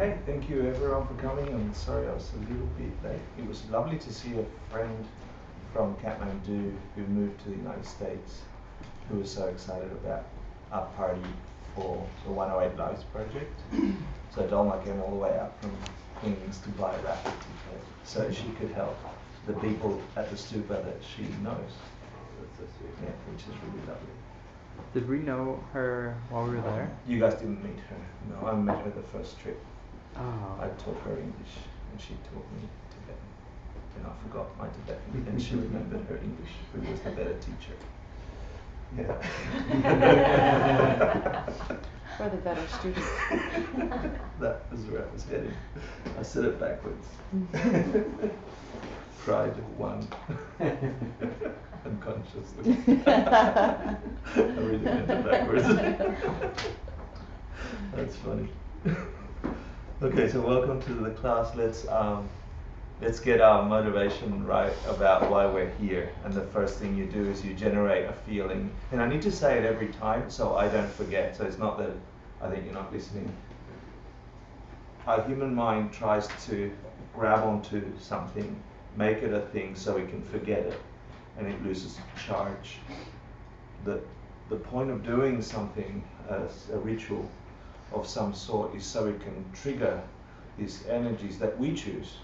Okay, thank you everyone for coming. I'm sorry I was a little bit late. It was lovely to see a friend from Kathmandu who moved to the United States, who was so excited about our party for the 108 Lives project. So Dolma came all the way out from Queens to buy a raffle ticket so she could help the people at the stupa that she knows. That's so sweet. Yeah, which is really lovely. Did we know her while we were there? You guys didn't meet her. No, I met her the first trip. Oh. I taught her English and she taught me Tibetan. And I forgot my Tibetan and she remembered her English, who was the better teacher. Yeah. For the better student. That was where I was heading. I said it backwards. Pride won. Unconsciously. I really meant it backwards. That's funny. Okay, so welcome to the class. Let's get our motivation right about why we're here. And the first thing you do is you generate a feeling. And I need to say it every time so I don't forget. So it's not that I think you're not listening. Our human mind tries to grab onto something, make it a thing so we can forget it, and it loses charge. The point of doing something as a ritual of some sort is so it can trigger these energies that we choose,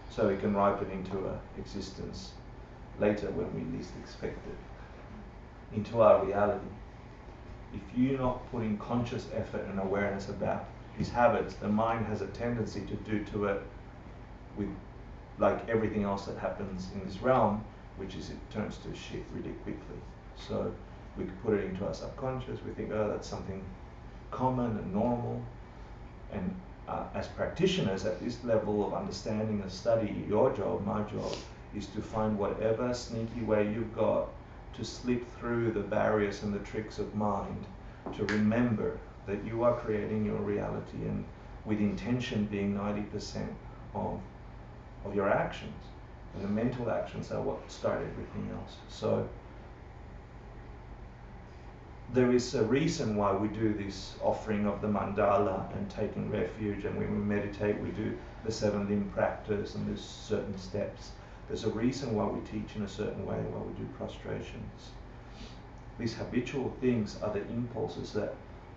so it can ripen into a existence later when we least expect it, into our reality. If you're not putting conscious effort and awareness about these habits, the mind has a tendency to do to it with like everything else that happens in this realm, which is it turns to shit really quickly. So we could put it into our subconscious, we think, oh, that's something common and normal. And as practitioners at this level of understanding and study, your job, my job, is to find whatever sneaky way you've got to slip through the barriers and the tricks of mind, to remember that you are creating your reality, and with intention being 90% of your actions. And the mental actions are what start everything else. So there is a reason why we do this offering of the mandala and taking refuge, and when we meditate we do the 7-limb practice and there's certain steps. There's a reason why we teach in a certain way, why we do prostrations. These habitual things are the impulses that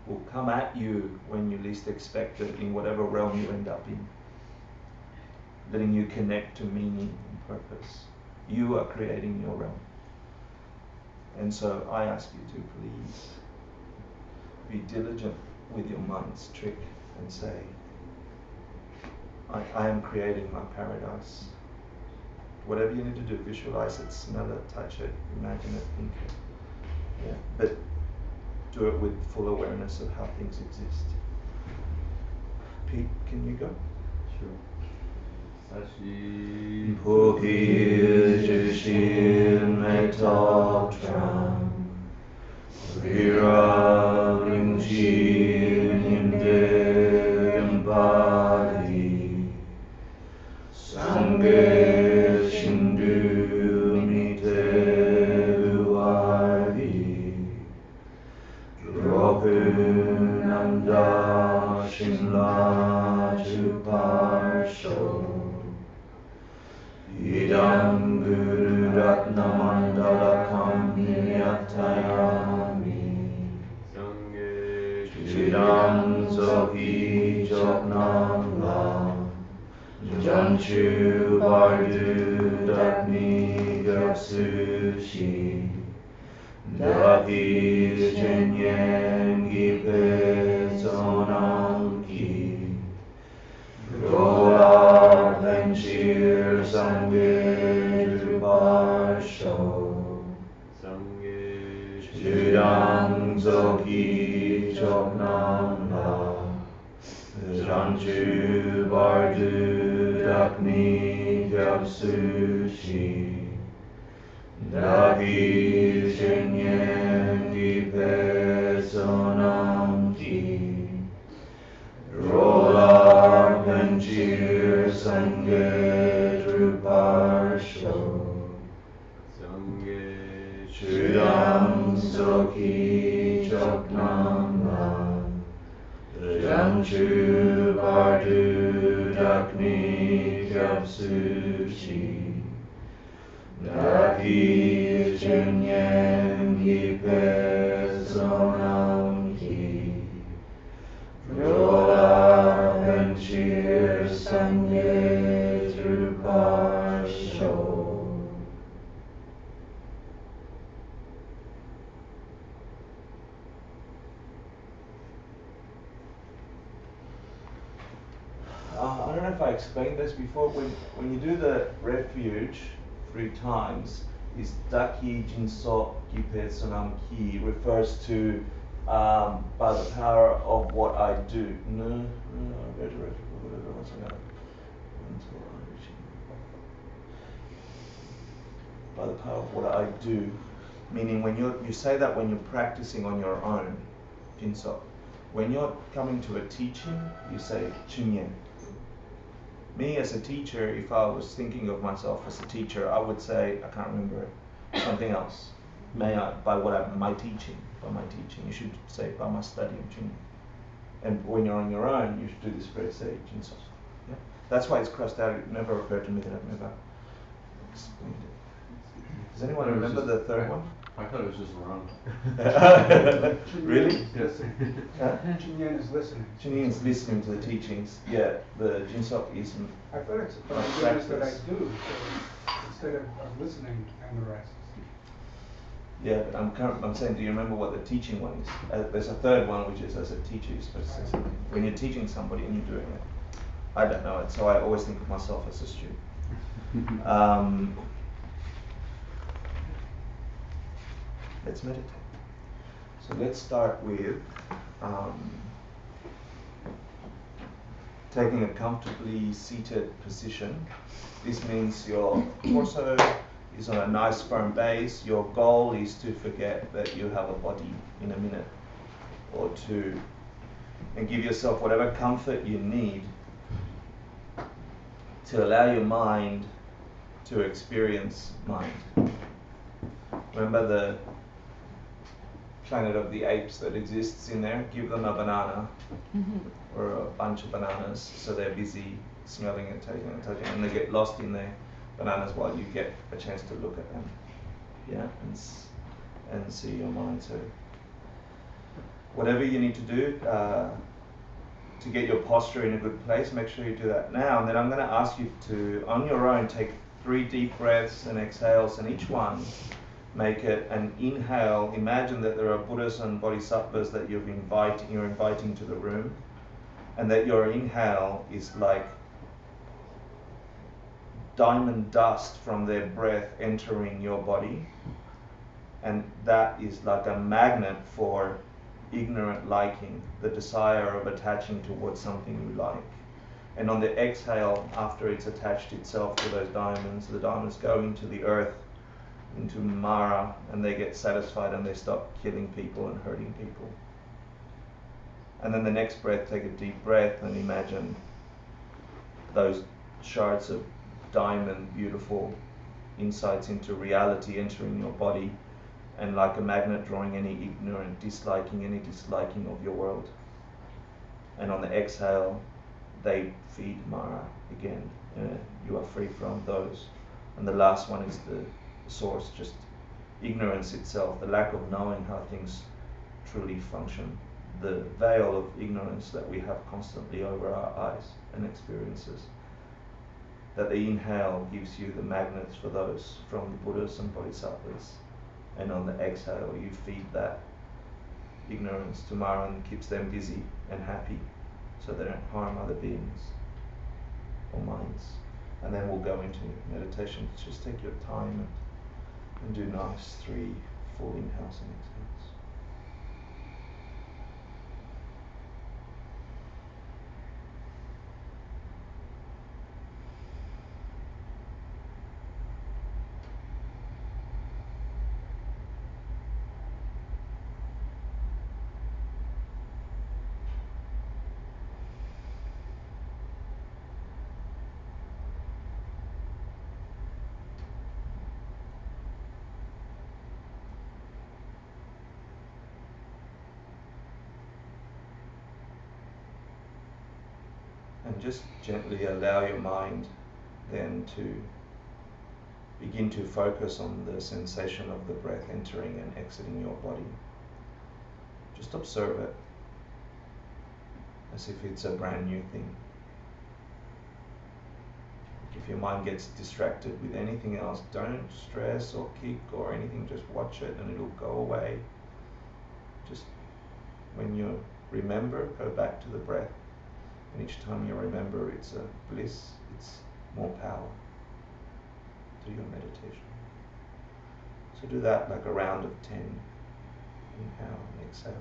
will come at you when you least expect it, in whatever realm you end up in, letting you connect to meaning and purpose. You are creating your realm. And so I ask you to please be diligent with your mind's trick and say, I am creating my paradise. Whatever you need to do, visualize it, smell it, touch it, imagine it, think it. Yeah. But do it with full awareness of how things exist. Pete, can you go? Sure. Sashi Pukir Jushin Metal Tram Vira Rimshin Hinde Badi Sange Shindu Mite Uari Dropunanda Shinla Chuparsho Idam Guru Ratna Mandala Kamyatayami Chidam Zohi Joknam La Janchu Bardu Dakni Gapsushi Dati Jenyen Gipe Zonam Ki Gola Venchir Sangye Druparsho Chidam Zoki Choknam La Janchu Bardu Dakni Gyapsushi Dagi Shenyen Gipe Sonam Ki Rola Venchir Sangye Druparsho Chudam Soki Choknam La Sanchu Bardu Dakni Kyapsuchi Daki Chunyen Gipe Sonam Ki Rola Penchir Sanye Trupasho. I don't know if I explained this before. When you do the refuge 3 times, is Daki Jinso Gipe Sonam Ki refers to by the power of what I do. By the power of what I do, meaning when you say that when you're practicing on your own, Jinso. When you're coming to a teaching, you say Chunyen. Me as a teacher, if I was thinking of myself as a teacher, I would say, I can't remember it, something else. May I, by my teaching. You should say by my studying, Chunyen. And when you're on your own, you should do this phrase, say Jinso. Yeah? That's why it's crossed out. It never occurred to me that I've never explained it. Does anyone remember the third one? I thought it was just wrong. Really? Listening. Huh? Chinyan is listening. Chinyan is listening to the teachings. Yeah, the Jinsok is. I thought it's Like activities that I practice. do, so instead of listening and the rest. Yeah, but I'm saying, do you remember what the teaching one is? There's a third one, which is as a teacher, you're supposed to say something. When you're teaching somebody and you're doing it. I don't know it, so I always think of myself as a student. Let's meditate. So let's start with taking a comfortably seated position. This means your torso is on a nice firm base. Your goal is to forget that you have a body in a minute or two, and give yourself whatever comfort you need to allow your mind to experience mind. Remember the Planet of the Apes that exists in there? Give them a banana or a bunch of bananas, so they're busy smelling and touching, and they get lost in their bananas while you get a chance to look at them, yeah, and see your mind. So whatever you need to do to get your posture in a good place, make sure you do that now. And then I'm going to ask you to, on your own, take 3 deep breaths and exhales, and each one make it an inhale. Imagine that there are Buddhas and Bodhisattvas that you're inviting to the room, and that your inhale is like diamond dust from their breath entering your body, and that is like a magnet for ignorant liking, the desire of attaching towards something you like. And on the exhale, after it's attached itself to those diamonds, the diamonds go into the earth, into Mara, and they get satisfied and they stop killing people and hurting people. And then the next breath, take a deep breath and imagine those shards of diamond, beautiful insights into reality entering your body, and like a magnet drawing any ignorant disliking of your world. And on the exhale, they feed Mara again. You are free from those. And the last one is the source, just ignorance itself, the lack of knowing how things truly function, the veil of ignorance that we have constantly over our eyes and experiences. That the inhale gives you the magnets for those from the Buddhas and Bodhisattvas, and on the exhale you feed that ignorance to Mara and keeps them busy and happy, so they don't harm other beings or minds. And then we'll go into meditation. Just take your time and do nice 3 full inhales and exhales. And just gently allow your mind then to begin to focus on the sensation of the breath entering and exiting your body. Just observe it as if it's a brand new thing. If your mind gets distracted with anything else, don't stress or kick or anything, just watch it and it'll go away. Just when you remember, go back to the breath. And each time you remember, it's a bliss, it's more power to your meditation. So do that like a round of 10. Inhale and exhale.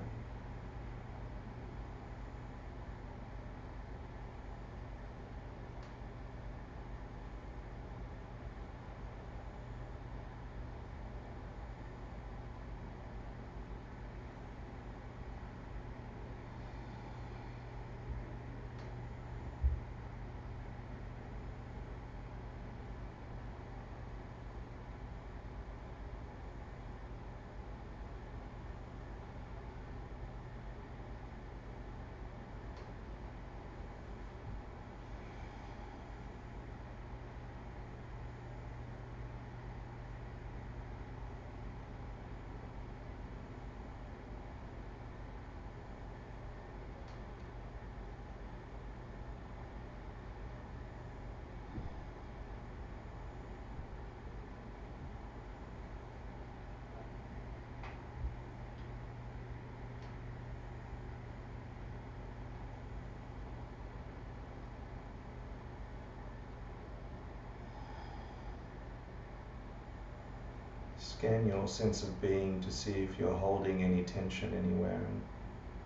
Scan your sense of being to see if you're holding any tension anywhere, and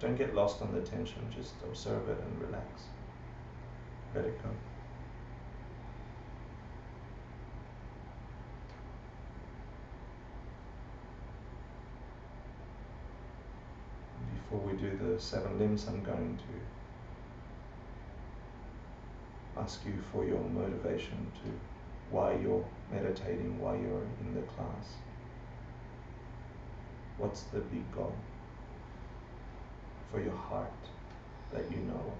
don't get lost on the tension, just observe it and relax. Let it go. Before we do the 7 limbs, I'm going to ask you for your motivation to why you're meditating, why you're in the class. What's the big goal for your heart that you know of?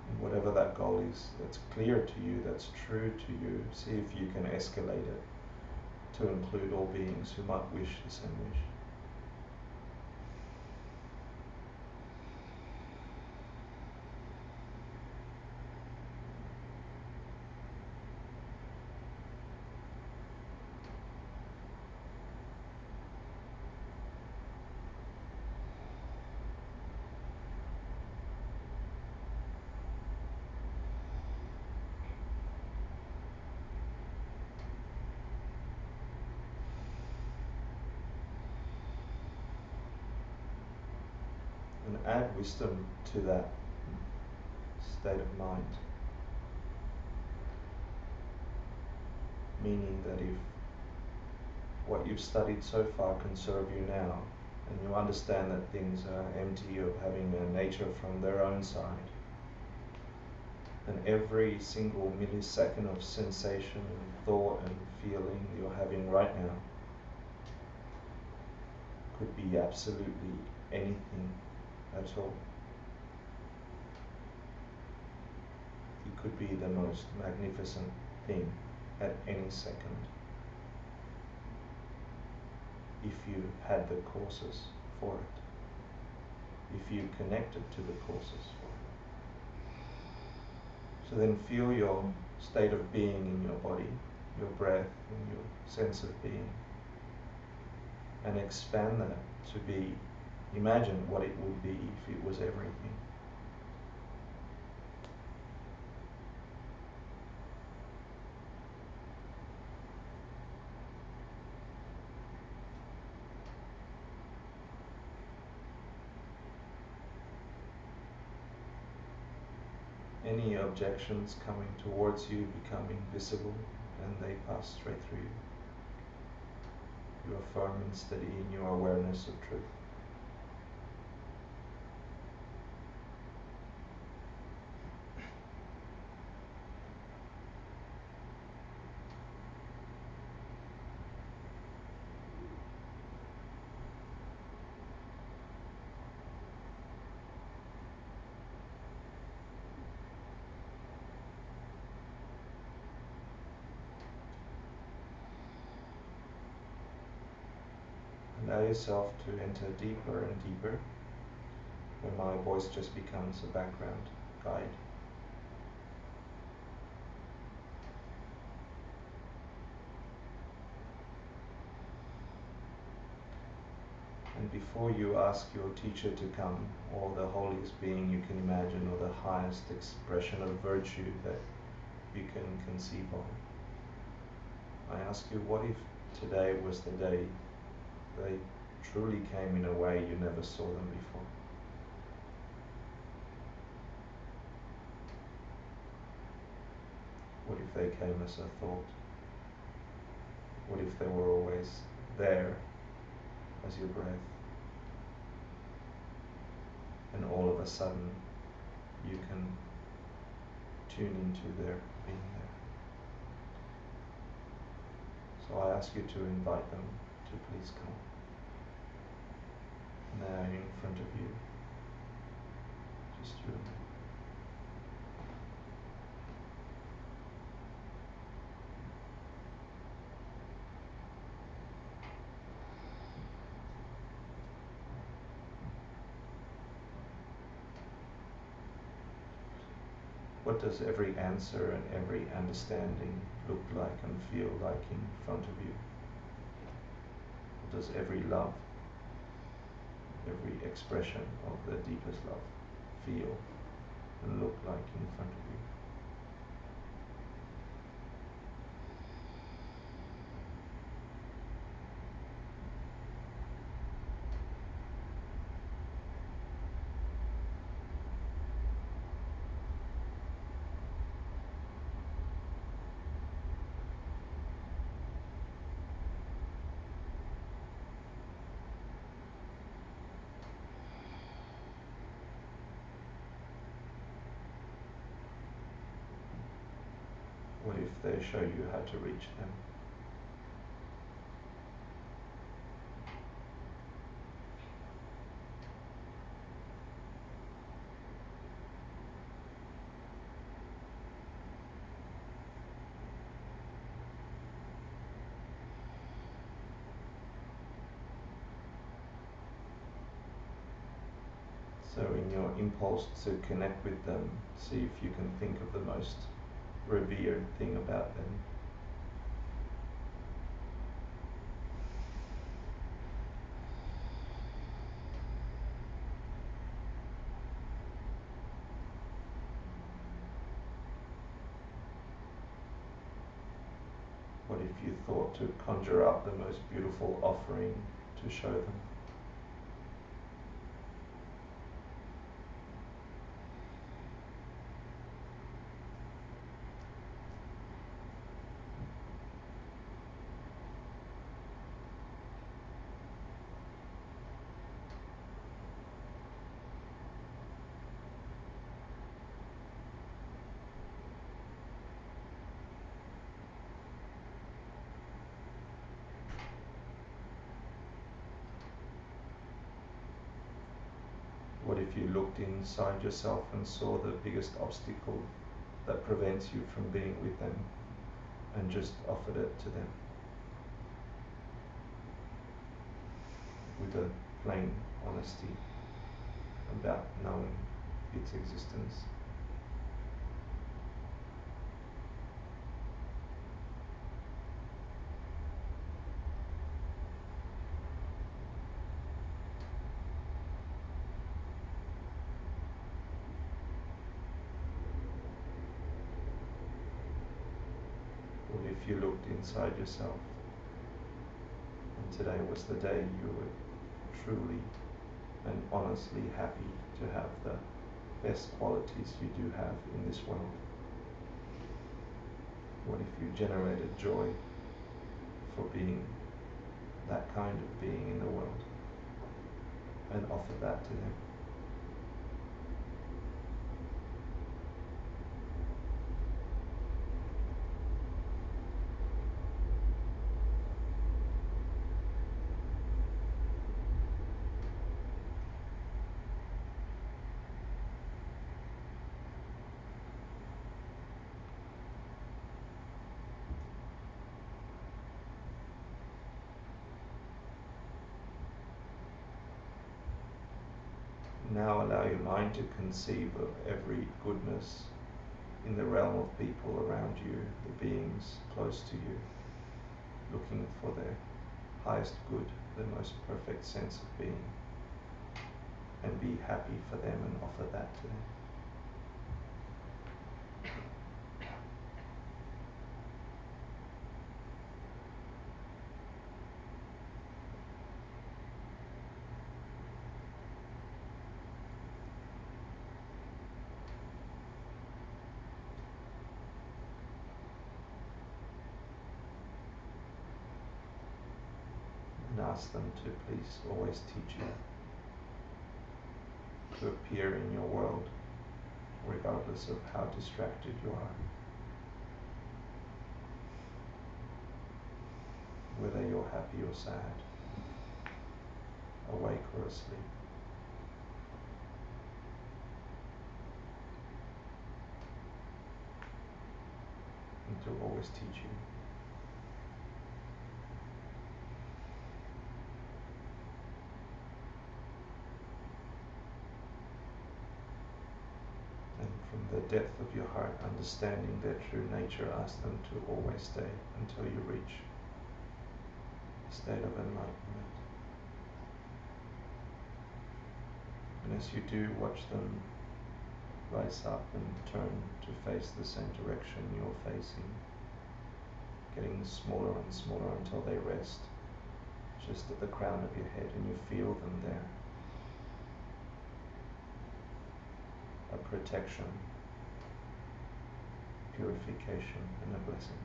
And whatever that goal is, that's clear to you, that's true to you, see if you can escalate it to include all beings who might wish the same wish. And add wisdom to that state of mind. Meaning that if what you've studied so far can serve you now, and you understand that things are empty of having a nature from their own side, then every single millisecond of sensation and thought and feeling you're having right now could be absolutely anything at all. It could be the most magnificent thing at any second if you had the courses for it, if you connected to the courses for it. So then feel your state of being in your body, your breath and your sense of being, and expand that to be, imagine what it would be if it was everything. Any objections coming towards you become invisible and they pass straight through you. You are firm and steady in your awareness of truth. allow yourself to enter deeper and deeper, where my voice just becomes a background guide. And before you ask your teacher to come, or the holiest being you can imagine, or the highest expression of virtue that you can conceive of, I ask you, what if today was the day they truly came in a way you never saw them before? What if they came as a thought? What if they were always there as your breath? And all of a sudden you can tune into their being there. So I ask you to invite them to please come. Now in front of you, just you and me. What does every answer and every understanding look like and feel like in front of you? What does every love, every expression of the deepest love feel and look like in front of you? What if they show you how to reach them? So in your impulse to connect with them, see if you can think of the most revered thing about them. What if you thought to conjure up the most beautiful offering to show them? What if you looked inside yourself and saw the biggest obstacle that prevents you from being with them and just offered it to them with a plain honesty about knowing its existence? What if you looked inside yourself and today was the day you were truly and honestly happy to have the best qualities you do have in this world? What if you generated joy for being that kind of being in the world and offered that to them? Now allow your mind to conceive of every goodness in the realm of people around you, the beings close to you, looking for their highest good, the most perfect sense of being, and be happy for them and offer that to them. And ask them to please always teach you to appear in your world regardless of how distracted you are, whether you're happy or sad, awake or asleep. And to always teach you. And from the depth of your heart, understanding their true nature, ask them to always stay until you reach a state of enlightenment. And as you do, watch them rise up and turn to face the same direction you're facing, getting smaller and smaller until they rest just at the crown of your head and you feel them there. A protection, purification, and a blessing.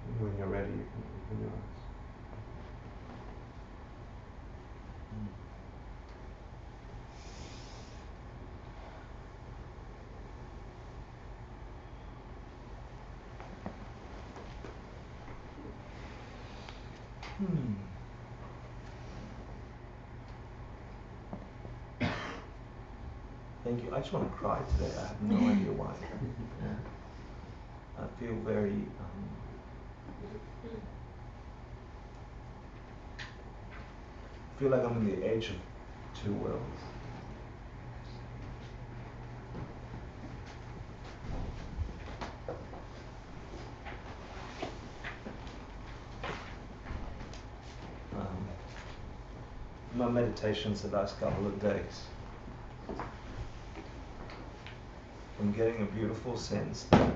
And when you're ready, you can open your eyes. Thank you. I just want to cry today. I have no idea why. Yeah. I feel very I feel like I'm on the edge of two worlds. My meditations the last couple of days, I'm getting a beautiful sense that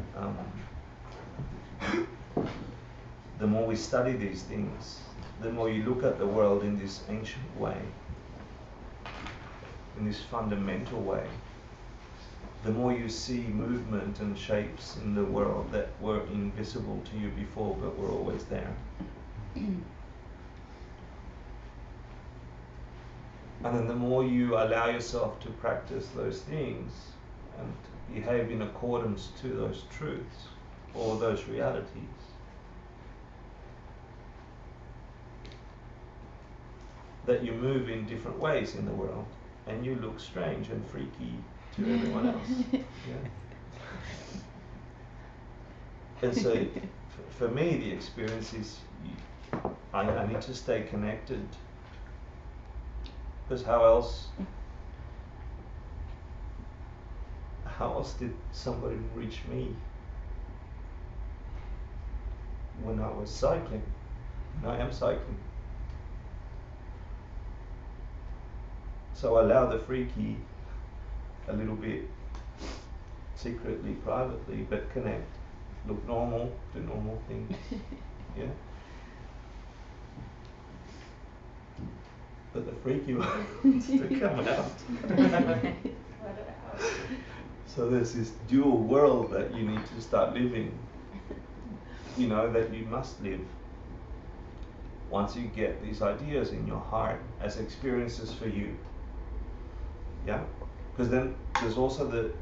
the more we study these things, the more you look at the world in this ancient way, in this fundamental way, the more you see movement and shapes in the world that were invisible to you before but were always there. And then the more you allow yourself to practice those things and behave in accordance to those truths or those realities, that you move in different ways in the world and you look strange and freaky to everyone else. Yeah. And so for me the experience is I need to stay connected, because how else did somebody reach me when I was cycling? And I am cycling. So allow the freaky a little bit secretly, privately, but connect. Look normal, do normal things. Yeah? But the freaky wants to come out. So there's this dual world that you need to start living, you know, that you must live. Once you get these ideas in your heart as experiences for you. Yeah? Because then there's also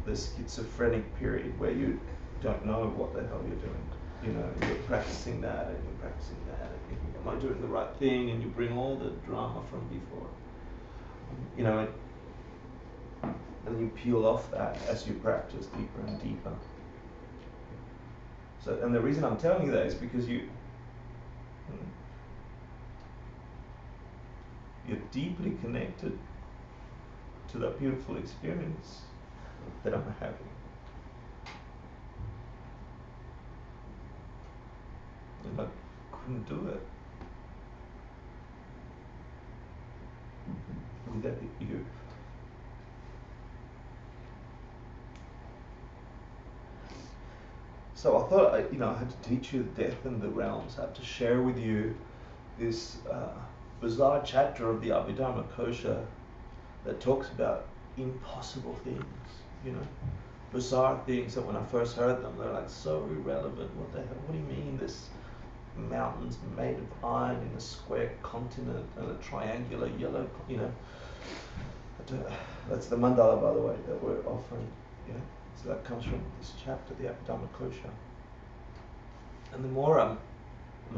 the schizophrenic period where you don't know what the hell you're doing. you know, and you're practicing that and you're practicing that and you think, am I doing the right thing? And you bring all the drama from before, you know, and you peel off that as you practice deeper and deeper. So, and the reason I'm telling you that is because you're deeply connected to that beautiful experience that I'm having. And I couldn't do it without you. So I thought, I had to teach you the death and the realms. I had to share with you this bizarre chapter of the Abhidharma Kosha that talks about impossible things, bizarre things that when I first heard them, they're like so irrelevant. What the hell? What do you mean this mountain's made of iron in a square continent and a triangular yellow, That's the mandala, by the way, that we're offering, So that comes from this chapter, the Abhidharma Kosha. And the more I'm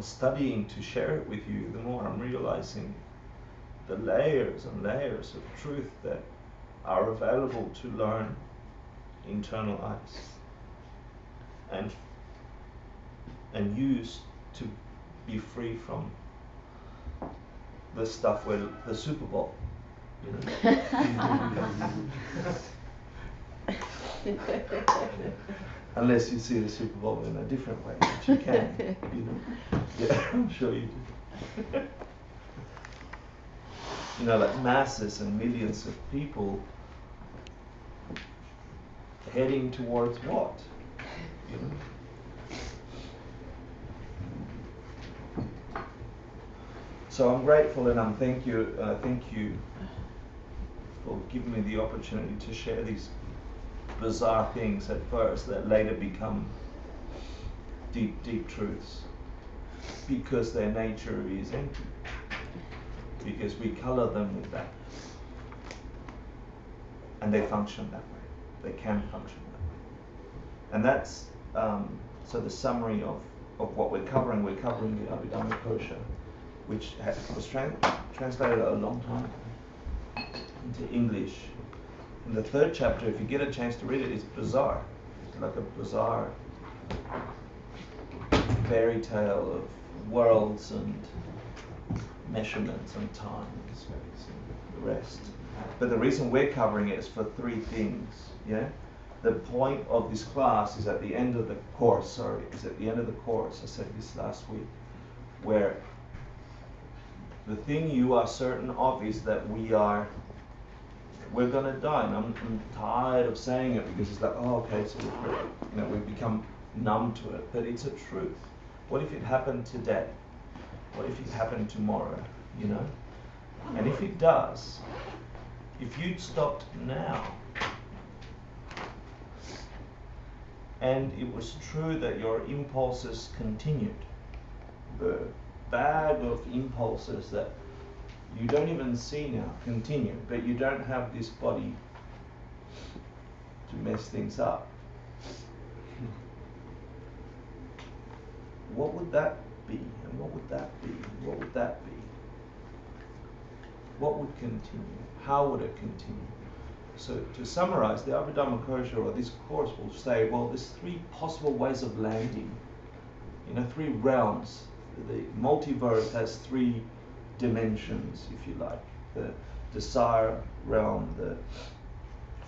studying to share it with you, the more I'm realizing the layers and layers of truth that are available to learn internalize and use to be free from the stuff where the Super Bowl, Unless you see the Super Bowl in a different way, which you can, Yeah, I'm sure you do. Like masses and millions of people heading towards what? So I'm grateful and I thank you for giving me the opportunity to share these bizarre things at first that later become deep, deep truths, because their nature is empty, because we color them with that, and they function that way. They can function that way. And that's so the summary of what we're covering the Abhidharma Kosha, which was translated a long time ago into English. And the third chapter, if you get a chance to read it, is bizarre. It's like a bizarre fairy tale of worlds and measurements and time and space and the rest. But the reason we're covering it is for three things, The point of this class is at the end of the course, I said this last week, where the thing you are certain of is that we're gonna die, and I'm tired of saying it because it's like, okay, so we've become numb to it, but it's a truth. What if it happened today? What if it happened tomorrow? And if it does, if you'd stopped now, and it was true that your impulses continued, the bag of impulses that you don't even see now continue, but you don't have this body to mess things up. What would that be? And what would that be? And what would that be? What would continue? How would it continue? So to summarize, the Abhidharma Kosha, or this course, will say, well, there's three possible ways of landing. Three realms. The multiverse has three dimensions, if you like. The desire realm, the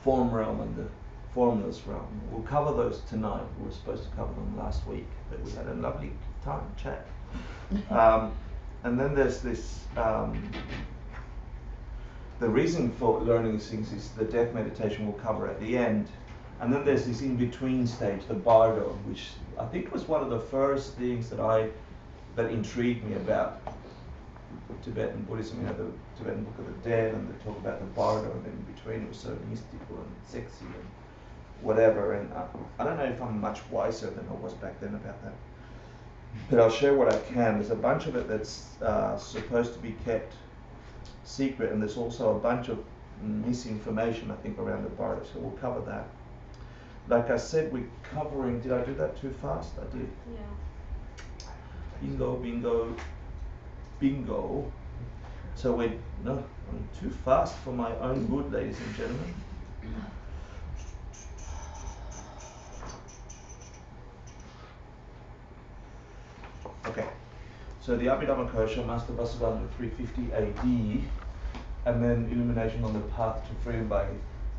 form realm, and the formless realm. We'll cover those tonight. We were supposed to cover them last week, but we had a lovely time chat. And then there's this, the reason for learning these things is the death meditation we'll cover at the end. And then there's this in-between stage, the bardo, which I think was one of the first things that intrigued me about Tibetan Buddhism. The Tibetan Book of the Dead, and they talk about the bardo, and in between it was so mystical and sexy and whatever. And I don't know if I'm much wiser than I was back then about that, but I'll share what I can. There's a bunch of it that's supposed to be kept secret, and there's also a bunch of misinformation, I think, around the bardo, so we'll cover that. like I said, we're covering, did I do that too fast? I did. Yeah. Bingo, bingo, bingo. So we're, no, I'm too fast for my own good, ladies and gentlemen. Okay, so the Abhidhamma Kosha, Master Vasudhananda 350 AD, and then Illumination on the Path to Freedom by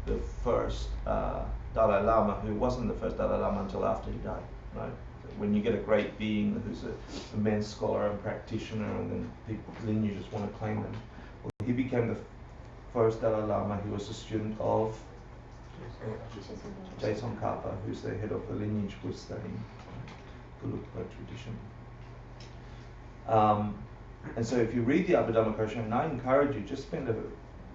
the first Dalai Lama, who wasn't the first Dalai Lama until after he died, right? So when you get a great being who's an immense scholar and practitioner, and then people, then you just want to claim them. Well, he became the first Dalai Lama. He was a student of Jason Kappa, who's the head of the lineage we're studying, the Lukpa tradition. And so if you read the Abhidhamma Kosha, and I encourage you, just spend a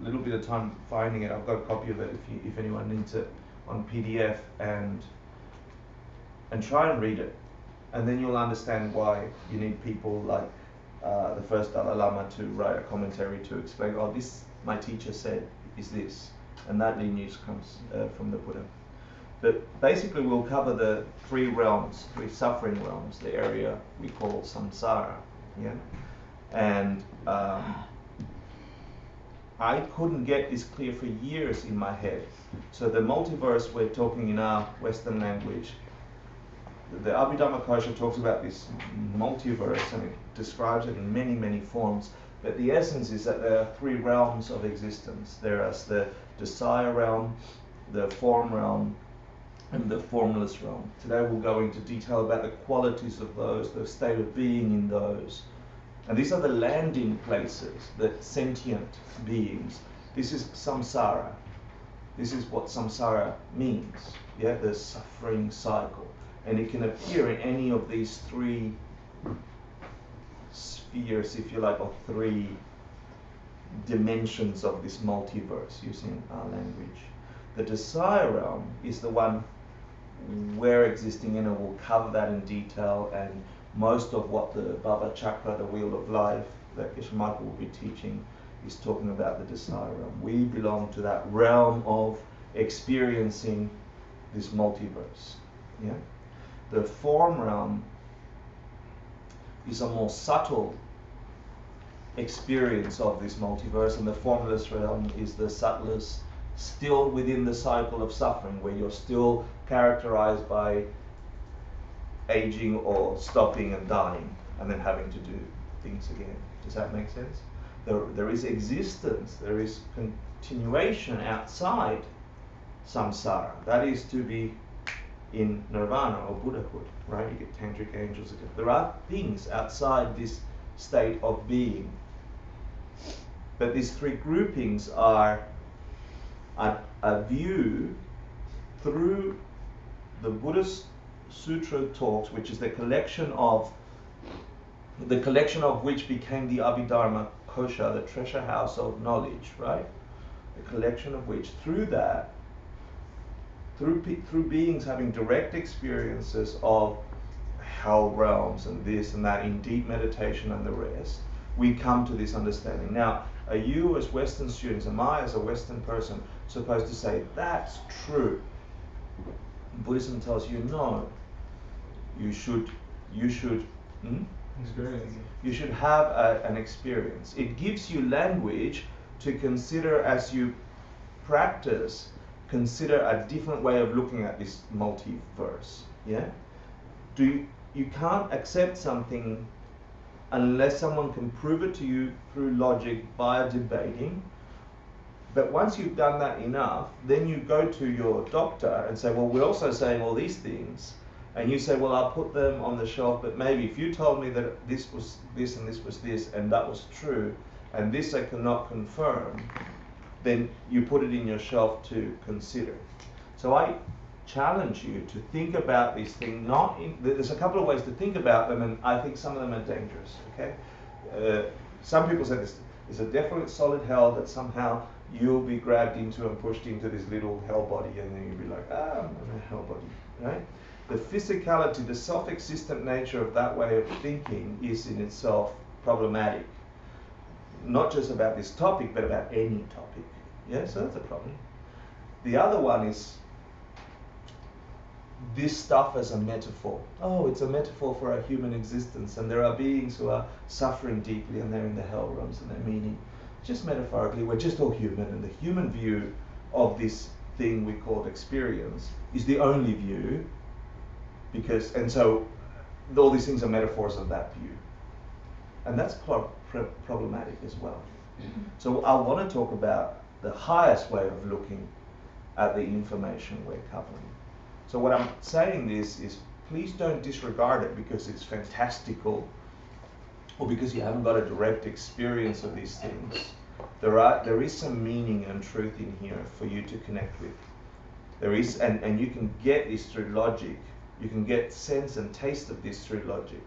little bit of time finding it. I've got a copy of it if anyone needs it on PDF, and try and read it. And then you'll understand why you need people like the first Dalai Lama to write a commentary to explain, oh, this my teacher said is this, and that lineage comes from the Buddha. But basically we'll cover the three suffering realms, the area we call samsara. Yeah, and I couldn't get this clear for years in my head. So the multiverse we're talking in our Western language, the Abhidhamma Kosha talks about this multiverse and it describes it in many, many forms. But the essence is that there are three realms of existence. There is the desire realm, the form realm, and the formless realm. Today we'll go into detail about the qualities of those, the state of being in those. And these are the landing places, the sentient beings. This is samsara. This is what samsara means, yeah, the suffering cycle. And it can appear in any of these three spheres, if you like, or three dimensions of this multiverse, using our language. The desire realm is the one we're existing in, and we'll cover that in detail, and most of what the Baba Chakra, the Wheel of Life, that Geshe Michael will be teaching, is talking about the desire realm. We belong to that realm of experiencing this multiverse. Yeah? The form realm is a more subtle experience of this multiverse, and the formless realm is the subtlest, still within the cycle of suffering, where you're still characterized by aging or stopping and dying and then having to do things again. Does that make sense? There is existence, there is continuation outside samsara. That is to be in nirvana or Buddhahood, right? You get tantric angels. There are things outside this state of being. But these three groupings are a view through the Buddhist Sutra talks, which is the collection of which became the Abhidharma Kosha, the treasure house of knowledge, right? The collection of which, through that, through beings having direct experiences of hell realms and this and that in deep meditation and the rest, we come to this understanding. Now, are you as Western students, am I as a Western person supposed to say, that's true? Buddhism tells you no. You should Experience. You should have an experience. It gives you language to consider as you practice, consider a different way of looking at this multiverse. Yeah? You can't accept something unless someone can prove it to you through logic by debating. But once you've done that enough, then you go to your doctor and say, well, we're also saying all these things. And you say, well, I'll put them on the shelf, but maybe if you told me that this was this and this was this and that was true, and this I cannot confirm, then you put it in your shelf to consider. So I challenge you to think about these things. There's a couple of ways to think about them, and I think some of them are dangerous. Okay, some people say there's a definite solid hell that somehow you'll be grabbed into and pushed into this little hell body, and then you'll be like, I'm in a hell body, right? The physicality, the self-existent nature of that way of thinking is in itself problematic. Not just about this topic, but about any topic. Yeah, so that's a problem. The other one is this stuff as a metaphor. Oh, it's a metaphor for our human existence, and there are beings who are suffering deeply, and they're in the hell realms, and they're meaning. Just metaphorically, we're just all human, and the human view of this thing we call experience is the only view, because, and so all these things are metaphors of that view, and that's problematic as well. So I want to talk about the highest way of looking at the information we're covering. So what I'm saying is please don't disregard it because it's fantastical or because you haven't got a direct experience of these things. There is some meaning and truth in here for you to connect with. There is, and you can get this through logic. You can get sense and taste of this through logic.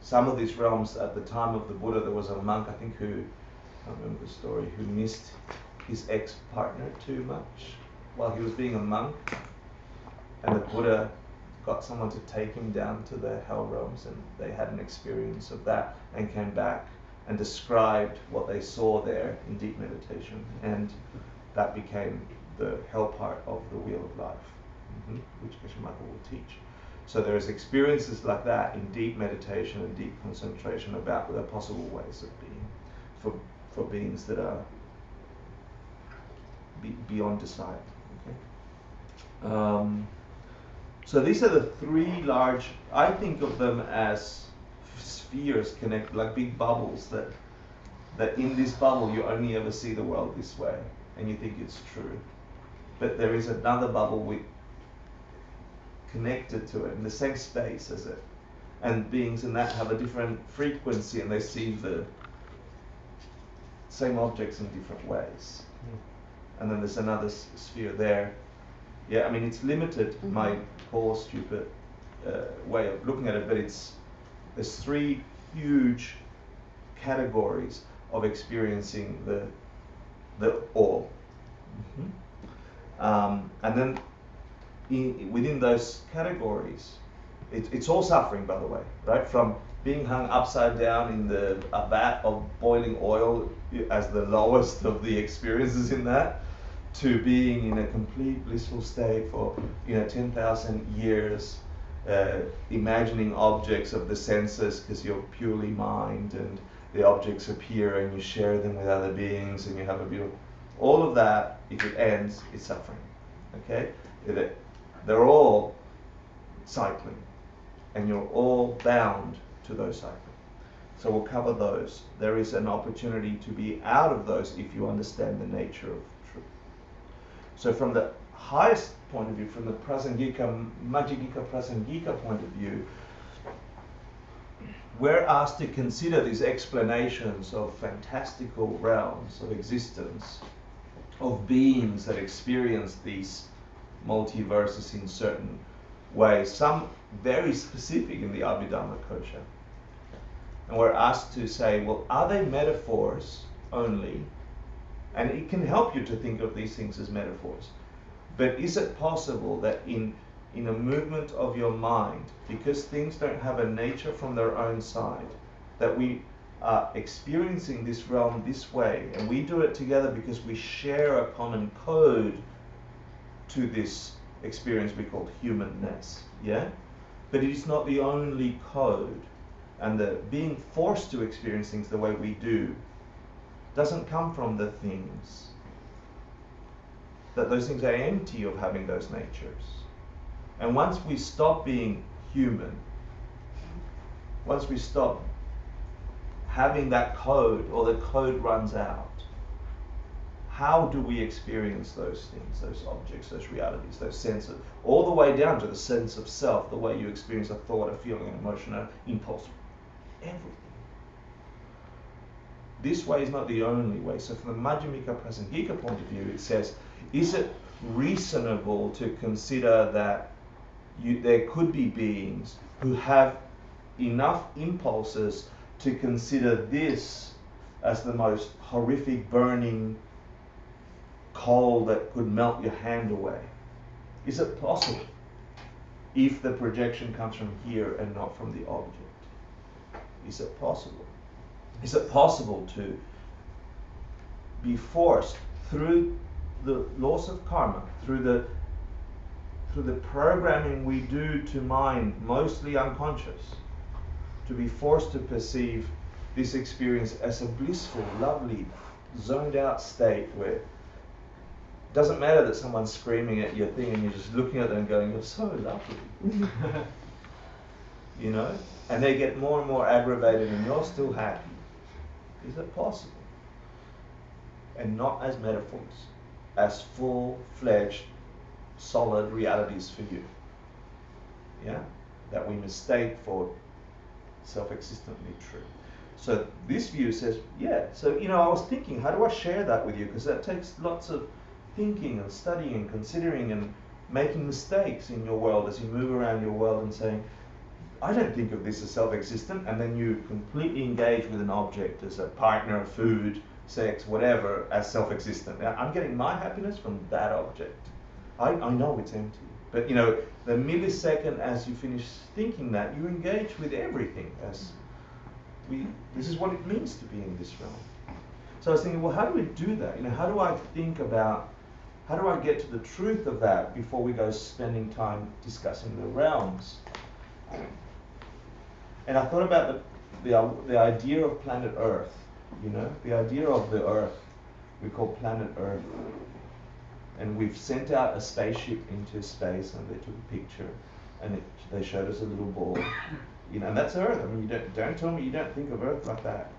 Some of these realms, at the time of the Buddha, there was a monk, I think, who, I can't remember the story, who missed his ex-partner too much while he was being a monk, and the Buddha got someone to take him down to the hell realms, and they had an experience of that and came back and described what they saw there in deep meditation, and that became the hell part of the Wheel of Life, which Geshe-Michael will teach. So there's experiences like that in deep meditation and deep concentration about the possible ways of being, for beings that are beyond desire. Okay. So these are the three large, I think of them as spheres connected, like big bubbles, that in this bubble you only ever see the world this way, and you think it's true. But there is another bubble connected to it in the same space as it. And beings in that have a different frequency, and they see the same objects in different ways. And then there's another sphere there. Yeah, I mean, it's limited, my poor, stupid way of looking at it, but there's three huge categories of experiencing the all. And then within those categories, it's all suffering, by the way, right? From being hung upside down in a vat of boiling oil as the lowest of the experiences in that, to being in a complete blissful state for 10,000 years, imagining objects of the senses because you're purely mind, and the objects appear and you share them with other beings and you have a beautiful. All of that, if it ends, is suffering. Okay, they're all cycling, and you're all bound to those cycling. So we'll cover those. There is an opportunity to be out of those if you understand the nature of truth. So from the highest point of view, from the Majjhimika Prasangika point of view, we're asked to consider these explanations of fantastical realms of existence, of beings that experience these multiverses in certain ways, some very specific in the Abhidhamma Kosha. And we're asked to say, well, are they metaphors only? And it can help you to think of these things as metaphors. But is it possible that in a movement of your mind, because things don't have a nature from their own side, that we are experiencing this realm this way, and we do it together because we share a common code to this experience we call humanness, yeah? But it is not the only code, and the being forced to experience things the way we do doesn't come from the things. That those things are empty of having those natures. And once we stop being human, once we stop having that code, or the code runs out, how do we experience those things, those objects, those realities, those senses, all the way down to the sense of self, the way you experience a thought, a feeling, an emotion, an impulse, everything. This way is not the only way. So from the Majjhimika Prasangika point of view, it says, is it reasonable to consider that there could be beings who have enough impulses to consider this as the most horrific burning coal that could melt your hand away? Is it possible if the projection comes from here and not from the object? Is it possible? Is it possible to be forced through the laws of karma, through the through the programming we do to mind, mostly unconscious, to be forced to perceive this experience as a blissful, lovely, zoned out state where it doesn't matter that someone's screaming at your thing and you're just looking at them and going, you're so lovely. You know? And they get more and more aggravated and you're still happy. Is it possible? And not as metaphors, as full-fledged, solid realities for you. Yeah? That we mistake for self-existently true. So this view says, yeah, so I was thinking, how do I share that with you? Because that takes lots of thinking and studying and considering and making mistakes in your world as you move around your world and saying, I don't think of this as self-existent, and then you completely engage with an object as a partner, food, sex, whatever, as self-existent. Now, I'm getting my happiness from that object. I know it's empty. But the millisecond as you finish thinking that, you engage with everything as this is what it means to be in this realm. So I was thinking, well, how do we do that? How do I get to the truth of that before we go spending time discussing the realms? And I thought about the idea of planet Earth, the idea of the Earth we call planet Earth. And we've sent out a spaceship into space and they took a picture and they showed us a little ball. And that's Earth. I mean, don't tell me you don't think of Earth like that.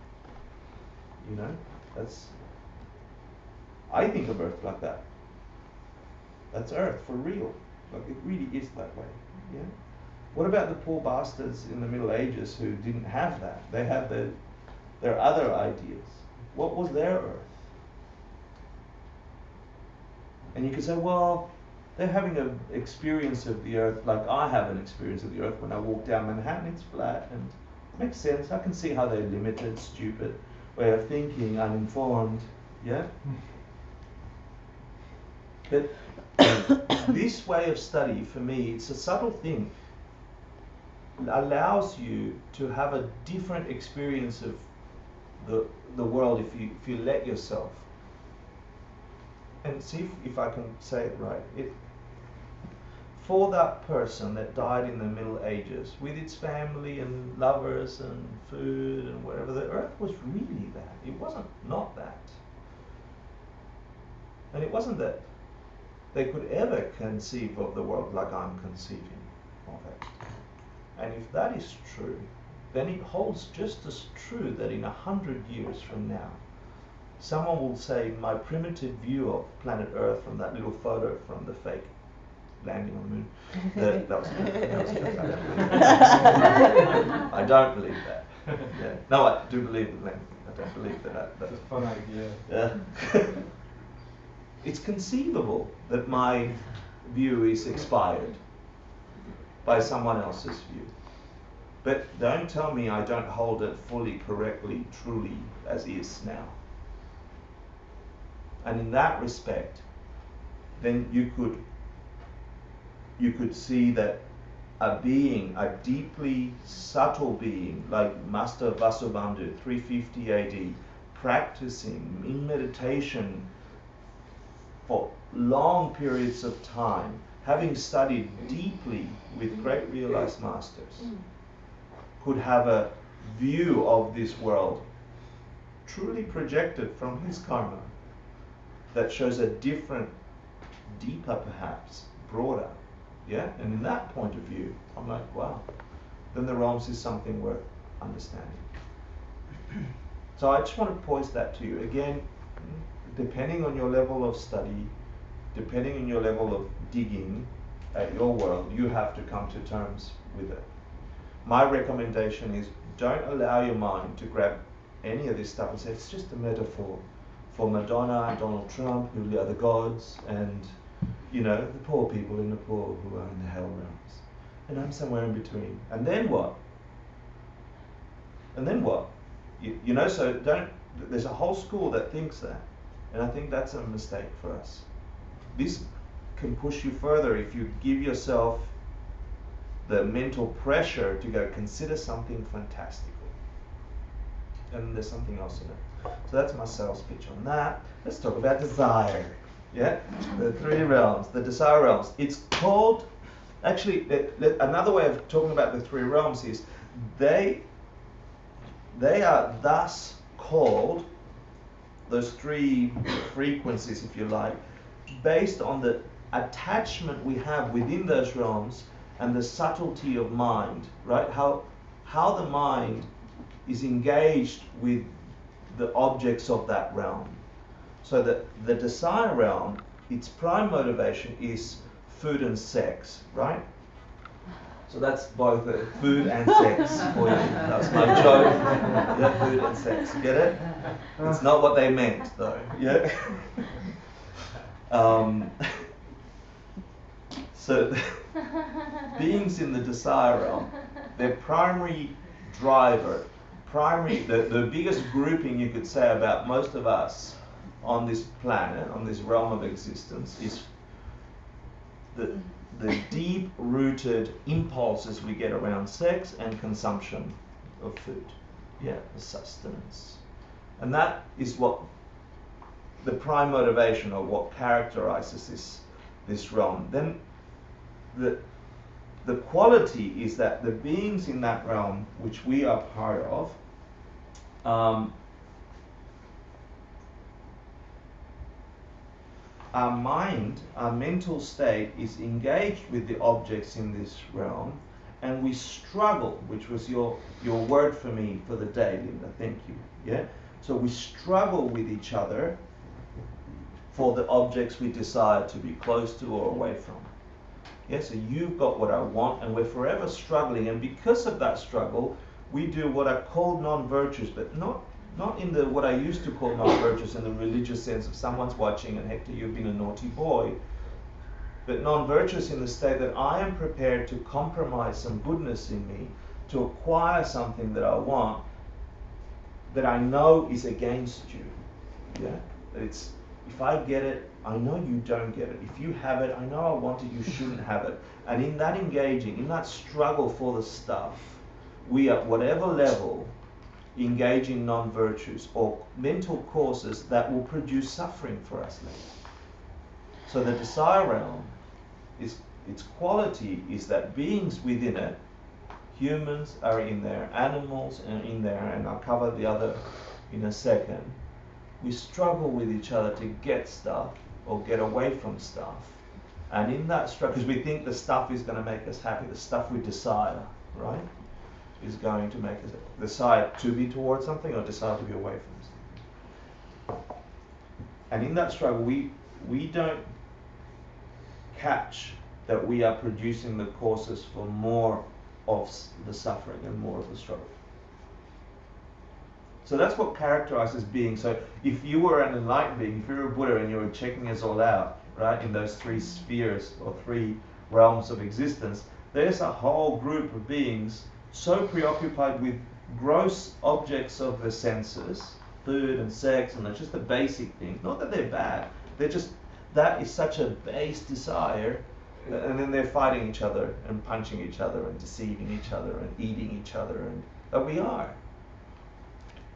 I think of Earth like that. That's Earth for real. Like it really is that way. Yeah. What about the poor bastards in the Middle Ages who didn't have that? They had their other ideas. What was their Earth? And you could say, well, they're having an experience of the Earth like I have an experience of the Earth when I walk down Manhattan. It's flat and it makes sense. I can see how they're limited, stupid, way of thinking, uninformed. Yeah? But this way of study, for me, it's a subtle thing. It allows you to have a different experience of the world if you let yourself. And see if I can say it right. For that person that died in the Middle Ages, with its family and lovers and food and whatever, the Earth was really that. It wasn't not that. And it wasn't that they could ever conceive of the world like I'm conceiving of it. And if that is true, then it holds just as true that in 100 years from now, someone will say my primitive view of planet Earth from that little photo from the fake landing on the moon. That was I don't believe that. Yeah. No, I do believe the landing. I don't believe that. That's a fun idea. Yeah. It's conceivable that my view is expired by someone else's view. But don't tell me I don't hold it fully, correctly, truly as is now. And in that respect, then you could see that a being, a deeply subtle being, like Master Vasubandhu, 350 AD, practicing in meditation for long periods of time, having studied deeply with great realized masters, could have a view of this world truly projected from his karma that shows a different, deeper perhaps, broader. Yeah? And in that point of view, I'm like, wow, then the realms is something worth understanding. So I just want to pose that to you. Again, depending on your level of study, depending on your level of digging at your world, you have to come to terms with it. My recommendation is don't allow your mind to grab any of this stuff and say it's just a metaphor for Madonna and Donald Trump, who are the gods, and the poor people in Nepal who are in the hell realms. And I'm somewhere in between. And then what? And then what? So there's a whole school that thinks that. And I think that's a mistake for us. This can push you further if you give yourself the mental pressure to go consider something fantastical. And there's something else in it. So that's my sales pitch on that. Let's talk about desire. Yeah, the three realms, the desire realms. It's called, actually, another way of talking about the three realms is they are thus called, those three frequencies, if you like, based on the attachment we have within those realms and the subtlety of mind, right? How the mind is engaged with the objects of that realm. So that the desire realm, its prime motivation is food and sex, right? So that's both food and sex for you. That's my joke. Yeah, food and sex. Get it? It's not what they meant, though. Yeah. So beings in the desire realm, their primary driver, the biggest grouping you could say about most of us on this planet, on this realm of existence, is the deep-rooted impulses we get around sex and consumption of food. Yeah, the sustenance. And that is what the prime motivation, or what characterizes this realm. Then the quality is that the beings in that realm, which we are part of, our mind, our mental state is engaged with the objects in this realm, and we struggle, which was your word for me for the day, Linda, thank you. Yeah? So we struggle with each other for the objects we desire to be close to or away from. Yeah, so you've got what I want, and we're forever struggling, and because of that struggle, we do what I call non-virtues, but not in the what I used to call non-virtues in the religious sense of someone's watching and Hector, you've been a naughty boy, but non-virtuous in the state that I am prepared to compromise some goodness in me to acquire something that I want that I know is against you. Yeah, that it's, if I get it, I know you don't get it. If you have it, I know I want it, you shouldn't have it. And in that engaging, in that struggle for the stuff, we at whatever level engage in non-virtues or mental causes that will produce suffering for us later. So the desire realm, its quality is that beings within it, humans are in there, animals are in there, and I'll cover the other in a second. We struggle with each other to get stuff or get away from stuff. And in that struggle, because we think the stuff is going to make us happy, the stuff we desire, right, is going to make us decide to be towards something or decide to be away from something. And in that struggle, we don't catch that we are producing the causes for more of the suffering and more of the struggle. So that's what characterizes being. So if you were an enlightened being, if you were a Buddha and you were checking us all out, right, in those three spheres or three realms of existence, there's a whole group of beings so preoccupied with gross objects of the senses, food and sex, and they're just the basic things. Not that they're bad, they're just, that is such a base desire, and then they're fighting each other and punching each other and deceiving each other and eating each other, and that we are.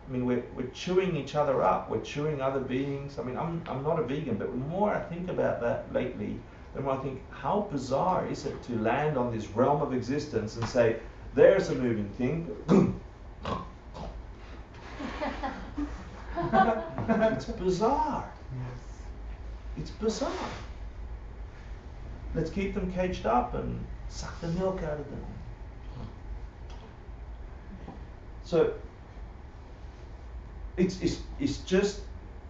I mean, we're chewing each other up. We're chewing other beings. I mean, I'm not a vegan, but the more I think about that lately, the more I think, how bizarre is it to land on this realm of existence and say, there's a moving thing. It's bizarre. It's bizarre. Let's keep them caged up and suck the milk out of them. So it's just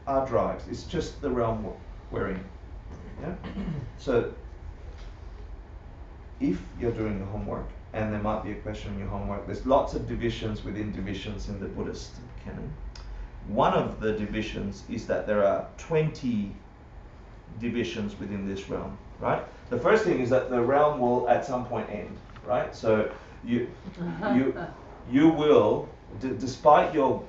our drives. It's just the realm we're in. Yeah. So if you're doing the homework, and there might be a question in your homework, there's lots of divisions within divisions in the Buddhist canon. One of the divisions is that there are 20 divisions within this realm, right? The first thing is that the realm will at some point end, right? So you will, despite your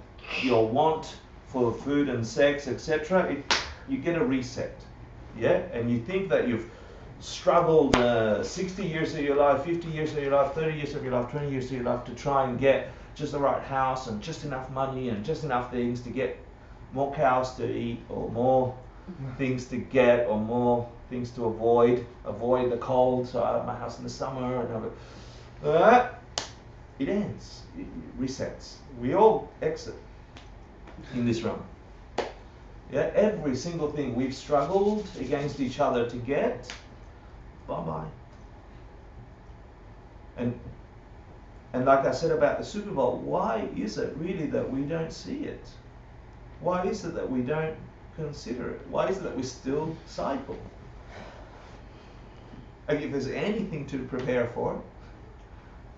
want for food and sex, etc., you get a reset, yeah? And you think that you've struggled 60 years of your life, 50 years of your life, 30 years of your life, 20 years of your life to try and get just the right house and just enough money and just enough things to get more cows to eat or more things to get or more things to avoid. Avoid the cold, so I have my house in the summer and have it. It ends. It resets. We all exit in this room. Yeah, every single thing we've struggled against each other to get, bye-bye. And like I said about the Super Bowl, why is it really that we don't see it? Why is it that we don't consider it? Why is it that we still cycle? Like if there's anything to prepare for,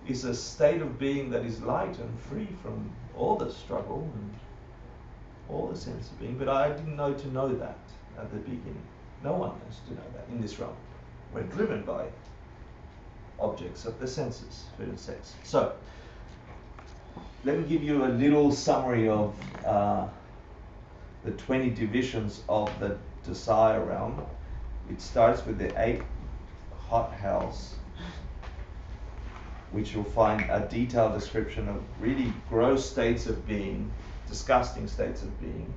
it's a state of being that is light and free from all the struggle and all the sense of being. But I didn't know to know that at the beginning. No one knows to know that in this realm. We're driven by objects of the senses, food and sex. So, let me give you a little summary of the 20 divisions of the desire realm. It starts with the 8 hot hells, which you'll find a detailed description of really gross states of being, disgusting states of being.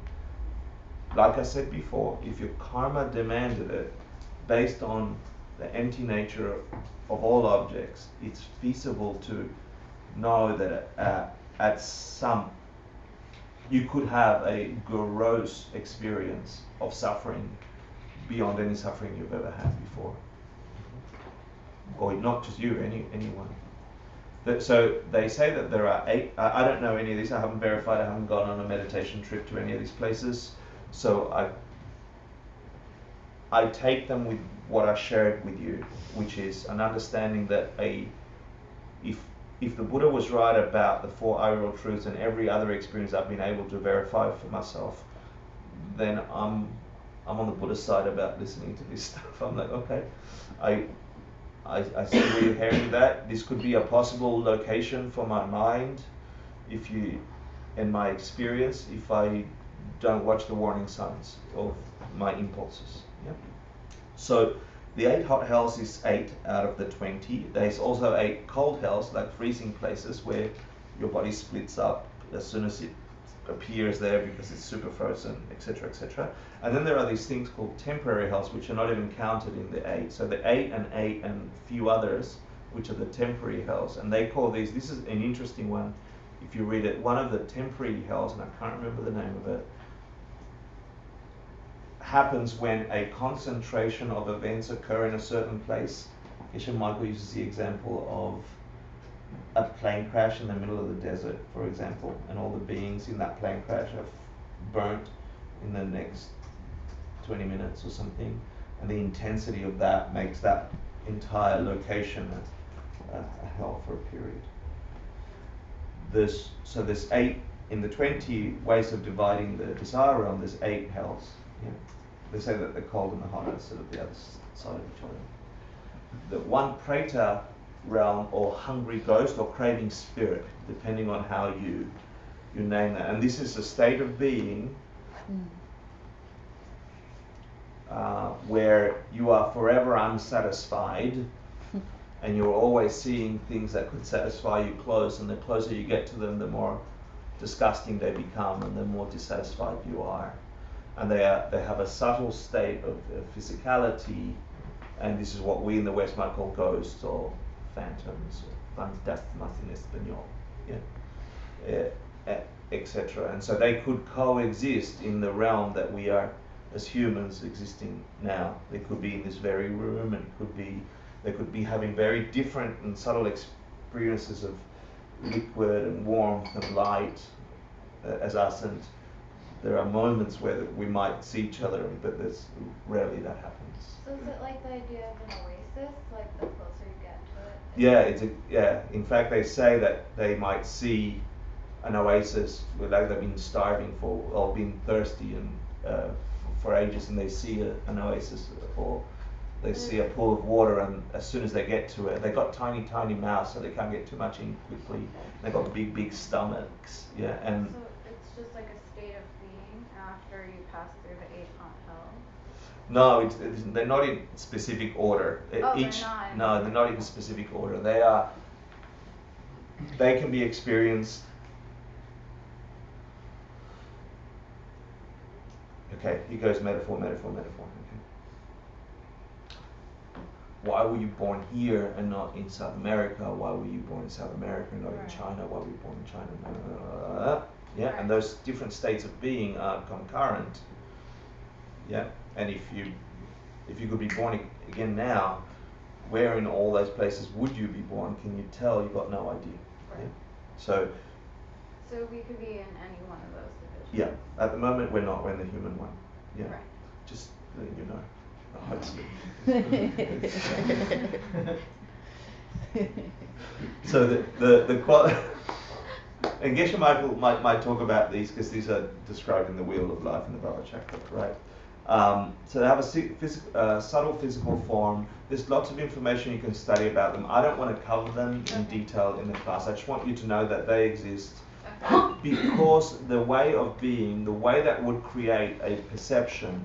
Like I said before, if your karma demanded it, based on the empty nature of all objects, it's feasible to know that at some, you could have a gross experience of suffering beyond any suffering you've ever had before. Or not just you, anyone. So they say that there are 8, I don't know any of these, I haven't verified, I haven't gone on a meditation trip to any of these places, so I take them with what I shared with you, which is an understanding that if the Buddha was right about the 4 Arial truths and every other experience I've been able to verify for myself, then I'm on the Buddha side about listening to this stuff. I'm like, okay, I see where you're hearing that. This could be a possible location for my mind, in my experience, if I don't watch the warning signs of my impulses. Yeah. So the 8 hot hells is 8 out of the 20. There's also 8 cold hells, like freezing places, where your body splits up as soon as it appears there because it's super frozen, etc., etc. And then there are these things called temporary hells, which are not even counted in the 8. So the 8 and a few others, which are the temporary hells, and they call these. This is an interesting one. If you read it, one of the temporary hells, and I can't remember the name of it, happens when a concentration of events occur in a certain place. Geshe Michael uses the example of a plane crash in the middle of the desert, for example, and all the beings in that plane crash are burnt in the next 20 minutes or something, and the intensity of that makes that entire location a hell for a period. So there's 8 in the 20 ways of dividing the desire realm. There's 8 hells. Yeah. They say that the cold and the hot are sort of the other side of each other. The one preta realm, or hungry ghost, or craving spirit, depending on how you name that. And this is a state of being where you are forever unsatisfied, and you're always seeing things that could satisfy you close, and the closer you get to them, the more disgusting they become, and the more dissatisfied you are. And they have a subtle state of physicality, and this is what we in the West might call ghosts or phantoms, or nothing español, etc. And so they could coexist in the realm that we are as humans existing now. They could be in this very room, and they could be having very different and subtle experiences of liquid and warmth and light as us, and there are moments where we might see each other, but there's rarely that happens. So is it like the idea of an oasis, like the closer you get to it? Yeah, in fact, they say that they might see an oasis, like they've been starving for, or been thirsty and for ages, and they see an oasis, or they see a pool of water, and as soon as they get to it, they've got tiny mouths, so they can't get too much in quickly. They've got big stomachs, yeah, and. So it's just like a state of being after you pass through the 8 hot hells? No, they're not in specific order. Oh, they're not. No, they're not in specific order. They can be experienced. Okay, he goes metaphor, metaphor, metaphor. Okay. Why were you born here and not in South America? Why were you born in South America and not in Right. China? Why were you born in China? Yeah, Right. and those different states of being are concurrent. Yeah, and if you could be born again now, where in all those places would you be born? Can you tell? You've got no idea. Right. Yeah? So So we could be in any one of those divisions. yeah, at the moment we're not. We're in the human one. Yeah, Right. just letting you know. Hopefully. So the quality. And Geshe Michael might talk about these because these are described in the Wheel of Life in the Baba chapter, right? So they have a subtle physical form. There's lots of information you can study about them. I don't want to cover them in detail in the class. I just want you to know that they exist. Because the way of being, the way that would create a perception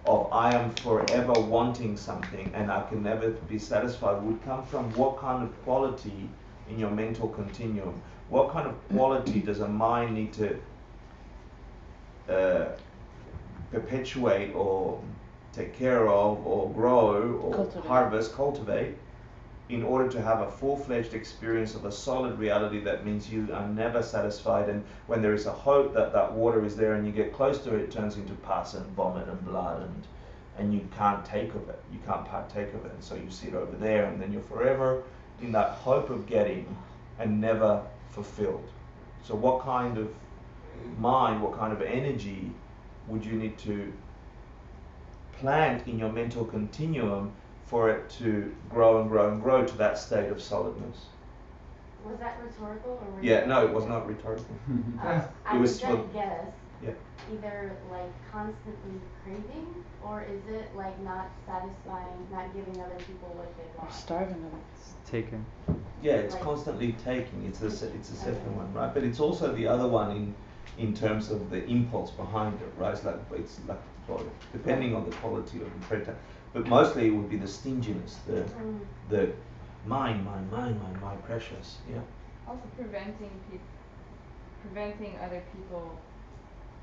of I am forever wanting something and I can never be satisfied would come from what kind of quality in your mental continuum. What kind of quality does a mind need to perpetuate or take care of or grow or cultivate in order to have a full-fledged experience of a solid reality that means you are never satisfied, and when there is a hope that that water is there and you get close to it, it turns into pus and vomit and blood and you can't take of it, you can't partake of it, and so you sit over there and then you're forever in that hope of getting and never fulfilled. So what kind of mind, what kind of energy would you need to plant in your mental continuum for it to grow and grow and grow to that state of solidness? Was that rhetorical or? Yeah, no, it was not rhetorical. I It was was gonna for- guess. Yeah. Either like constantly craving, or is it like not satisfying, not giving other people what they Or want? starving them. Taken. Yeah, it's Like- constantly taking. It's the second one, right? But it's also the other one in terms of the impulse behind it, right? It's like well, depending on the quality of the predator. But mostly it would be the stinginess, the mine, precious. Yeah. Also preventing other people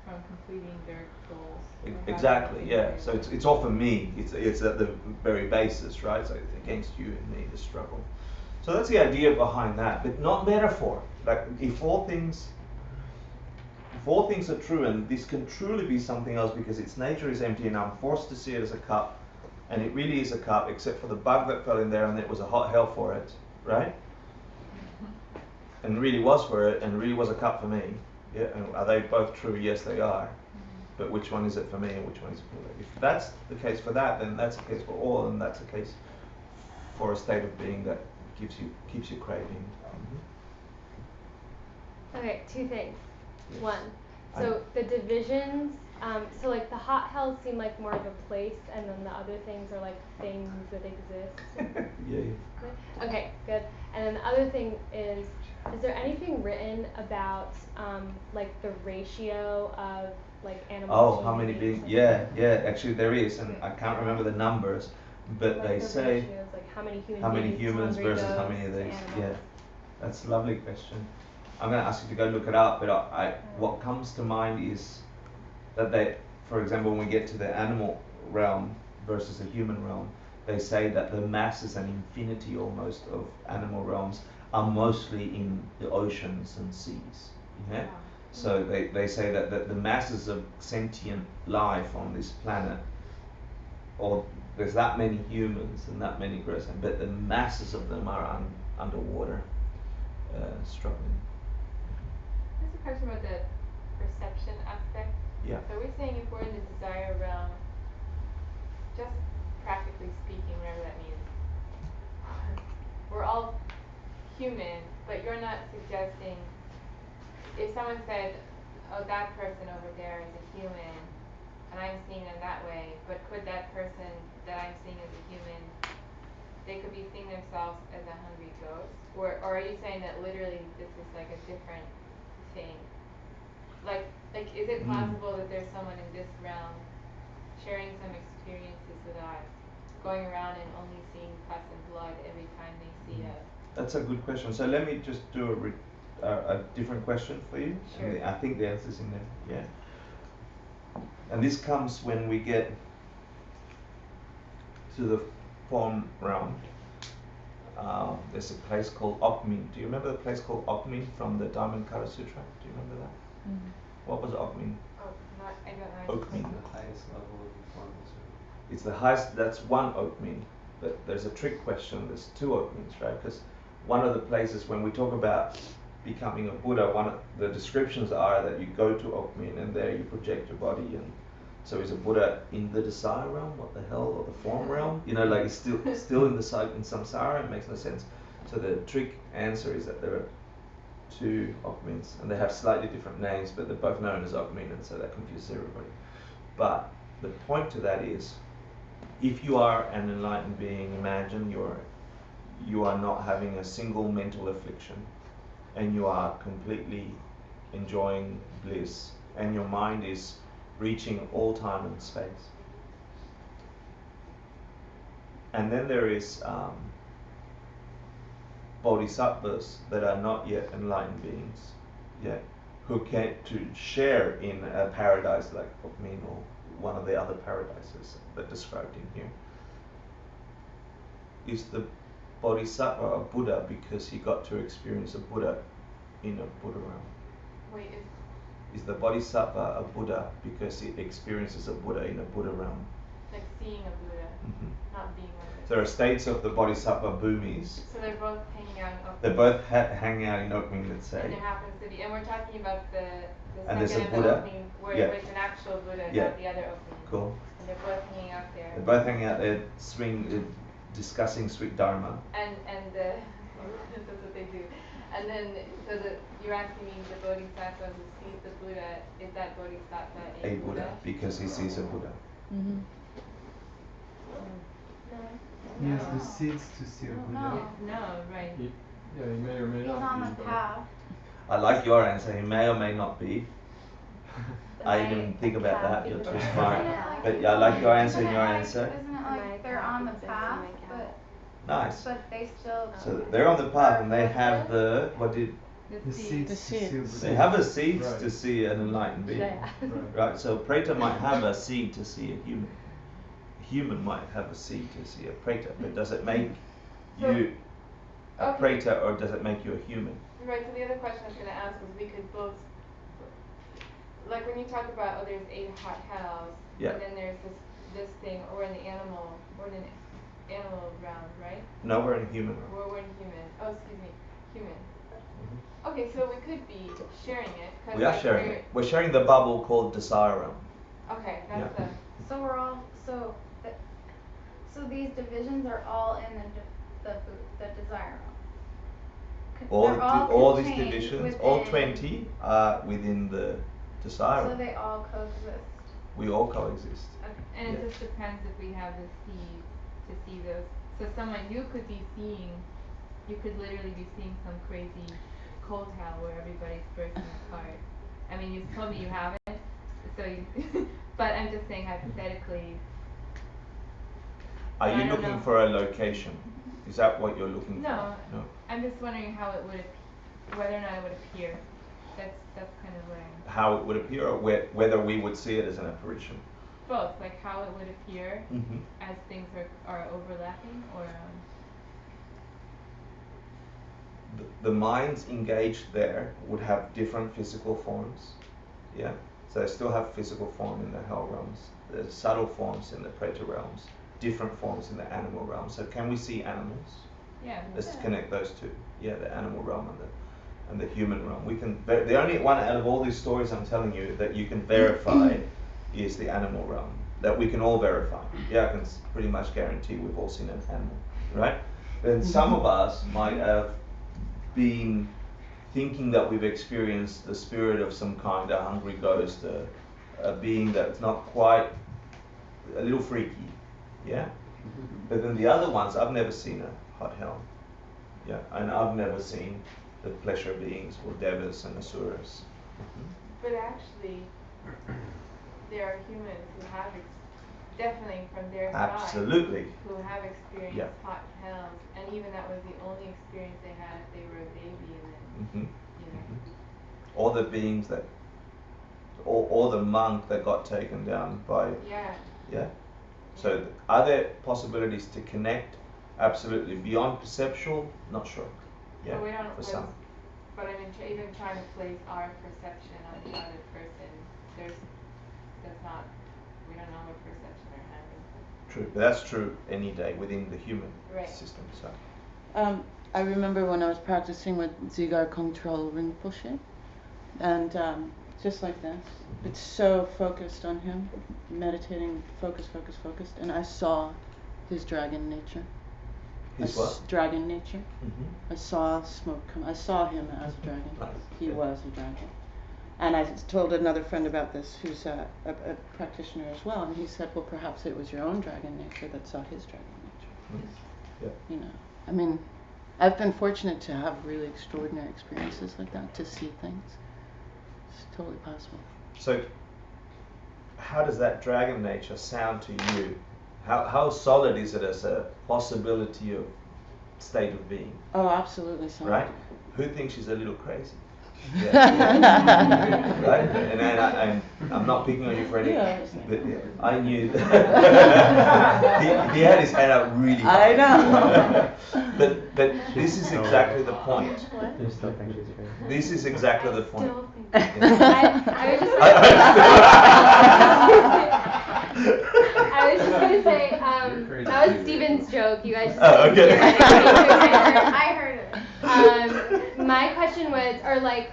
from completing their goals. or having Exactly, things yeah. they So want. it's all for me. It's at the very basis, right? So it's against you and me, the struggle. So that's the idea behind that, but not metaphor. Like if all things are true, and this can truly be something else because its nature is empty, and I'm forced to see it as a cup, and it really is a cup, except for the bug that fell in there, and it was a hot hell for it, right? And really was for it, and really was a cup for me. Yeah, and are they both true? Yes, they are. But which one is it for me, and which one is it for them? If that's the case for that, then that's the case for all, and that's the case for a state of being that keeps you craving. Okay, two things. Yes. One, so the divisions, so like the hot hells seem like more of a place, and then the other things are like things that exist. Yeah. Okay, good. And then the other thing is there anything written about like the ratio of like animals? Oh, to how many humans? beings? Yeah. Actually, there is, and I can't remember the numbers, but Like they the say ratios, like how many how many beings, humans hungry versus how ghosts, many of these. animals. Yeah, that's a lovely question. I'm going to ask you to go look it up, but what comes to mind is that they, for example, when we get to the animal realm versus the human realm, they say that the masses and infinity almost of animal realms are mostly in the oceans and seas. Yeah? So they say that the masses of sentient life on this planet, or there's that many humans and that many gross, but the masses of them are underwater, struggling. There's a question about the perception aspect. Yeah. So we're saying if we're in the desire realm, just practically speaking, whatever that means, we're all human, but you're not suggesting, if someone said, oh, that person over there is a human, and I'm seeing them that way, but could that person that I'm seeing as a human, they could be seeing themselves as a hungry ghost? Or are you saying that literally this is like a different thing? Like is it possible that there's someone in this realm sharing some experiences with us, going around and only seeing pus and blood every time they see us? That's a good question. So let me just do a different question for you. Sure. And I think the answer's in there. Yeah. And this comes when we get to the form realm. There's a place called Okmin. Do you remember the place called Okmin from the Diamond Kara Sutra? Do you remember that? What was Okmin? Oh, not, I don't know. Okmin. The highest level of performance. It's the highest, that's one Okmin. But there's a trick question, there's two Okmins, right? Because one of the places when we talk about becoming a Buddha, one of the descriptions are that you go to Okmin and there you project your body, and so is a Buddha in the desire realm, what the hell, or the form realm? You know, like it's still in the in samsara, it makes no sense. So the trick answer is that there are two Okmins, and they have slightly different names, but they're both known as Okmin, and so that confuses everybody. But the point to that is, if you are an enlightened being, imagine you are not having a single mental affliction, and you are completely enjoying bliss, and your mind is reaching all time and space. And then there is bodhisattvas that are not yet enlightened beings, yet, who can to share in a paradise like Okmin or one of the other paradises that described in here. Is the bodhisattva a Buddha because he got to experience a Buddha in a Buddha realm? Wait, Is the bodhisattva a Buddha because he experiences a Buddha in a Buddha realm? like seeing a Buddha, not being one of it. There are states of the bodhisattva bhumis. So they're both hanging out in Okmin. They're both hanging out in Okmin, let's say. And there happens to be, and we're talking about the And there's second a of the Buddha. Okmin, where Yeah. it's an actual Buddha, Yeah. not the other Okmin. Cool. And they're both hanging out there. They're both hanging out there, discussing sweet dharma. And that's what they do. And then, so you're asking me the bodhisattva who sees the Buddha, is that bodhisattva A Buddha, because he sees a Buddha. Yes, No. the seeds to see a Buddha. No, right. Yeah, he may or may He's not on be, the but- path. I like your answer. He may or may not be. The I night didn't think about path that. You're is too the smart. path. But yeah, I like your answer and your Isn't answer. it like they're on the path, Nice. but they still. So they're on the path and they have the what did The seeds to see a seeds. Buddha. they have a seed Right. to see an enlightened being. Right. Right. So Preta might have a seed to see a human. A human might have a seed to see a Preta, but does it make you a Okay. Preta or does it make you a human? Right, so the other question I was gonna ask was we could both, like when you talk about, oh, there's 8 hot hells, Yeah. and then there's this thing, or in the animal, or in an animal realm, right? No, we're in human realm. Or we're in human, oh, excuse me, human. Okay, so we could be sharing it, cause We are like sharing it. We're sharing the bubble called desire realm. Okay, that's Yeah. So we're all, so these divisions are all in the desire realm. They're All these contained divisions, all within- 20 are within the desire So realm. they all coexist. We all coexist. Okay, and it Yeah. just depends if we have the seed to see those. So someone, you could be seeing, you could literally be seeing some crazy cold hell where everybody's bursting apart. I mean, you've told me you haven't, so you, but I'm just saying hypothetically. Are I you don't looking know. for a location? Is that what you're looking No, for? No. I'm just wondering how it would, whether or not it would appear. That's kind of what I'm, How it would appear or whether we would see it as an apparition? both, like how it would appear Mm-hmm. as things are overlapping, or The minds engaged there would have different physical forms. Yeah. So they still have physical form in the hell realms. There's subtle forms in the Preta realms, different forms in the animal realm. So can we see animals? yeah. Let's connect those two. Yeah, the animal realm and the human realm. We can the only one out of all these stories I'm telling you that you can verify is the animal realm. That we can all verify. Yeah, I can pretty much guarantee we've all seen an animal, right? Then some of us might have been thinking that we've experienced the spirit of some kind, a hungry ghost, a being that's not quite, a little freaky, yeah? But then the other ones, I've never seen a hot hell, yeah? And I've never seen the pleasure beings or devas and asuras. But actually, there are humans who have, definitely from their side, Absolutely. who have experienced Yeah. hot hells, and even that was the only experience they had if they were a baby, and then, Mm-hmm. you know. All the beings that, or the monk that got taken down by, Yeah. yeah? So are there possibilities to connect absolutely beyond perceptual? Not sure. Yeah, But we don't for place, some. but I mean, even trying to place our perception on the other person, that's not, we don't know what perception they're having. True, but that's true any day within the human Right. system. So I remember when I was practicing with Dzigar Kongtrul Rinpoche, and just like this, it's so focused on him, meditating, focused, and I saw his dragon nature. his what? Dragon nature. Mm-hmm. I saw smoke come. I saw him as a dragon. Nice. He Yeah. was a dragon. And I told another friend about this who's a practitioner as well, and he said, well, perhaps it was your own dragon nature that saw his dragon nature. Mm. Yeah. You know, I mean, I've been fortunate to have really extraordinary experiences like that, to see things. It's totally possible. So how does that dragon nature sound to you? How solid is it as a possibility of state of being? Oh, absolutely so. Right? Who thinks she's a little crazy? Yeah. Right? And I'm not picking on you for any. Yeah. But I knew that he had his hand out really I high. know. but this is exactly the point. You still think she's crazy? This is exactly the point. Still think Yeah. I was just gonna say, You're crazy that was too. Steven's joke. You guys just Oh, didn't okay. hear it. I heard it. My question was, or like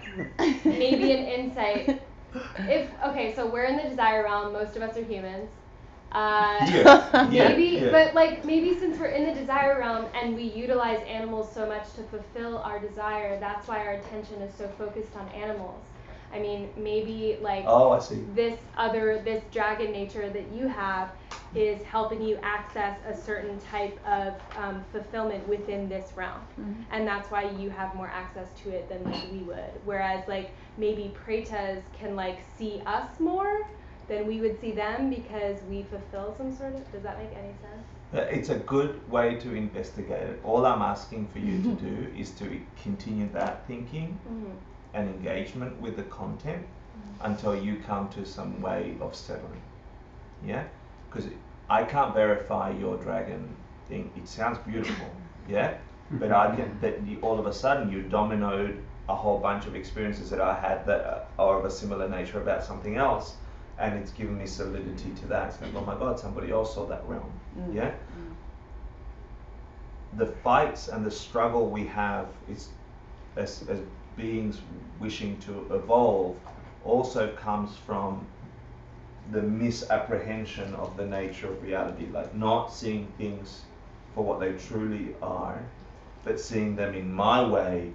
maybe an insight. So we're in the desire realm. Most of us are humans. Maybe, Yeah. but like maybe since we're in the desire realm and we utilize animals so much to fulfill our desire, that's why our attention is so focused on animals. I mean, maybe like Oh, I see. this dragon nature that you have is helping you access a certain type of fulfillment within this realm. Mhm. And that's why you have more access to it than like we would. Whereas like maybe pretas can like see us more than we would see them because we fulfill some sort of, does that make any sense? It's a good way to investigate it. All I'm asking for you to do is to continue that thinking Mm-hmm. and engagement with the content until you come to some way of settling. Yeah? Because I can't verify your dragon thing. It sounds beautiful. Yeah? But all of a sudden you dominoed a whole bunch of experiences that I had that are of a similar nature about something else, and it's given me solidity to that. It's like, oh my God, somebody else saw that realm. Mm. Yeah? The fights and the struggle we have is as beings wishing to evolve also comes from the misapprehension of the nature of reality, like not seeing things for what they truly are, but seeing them in my way,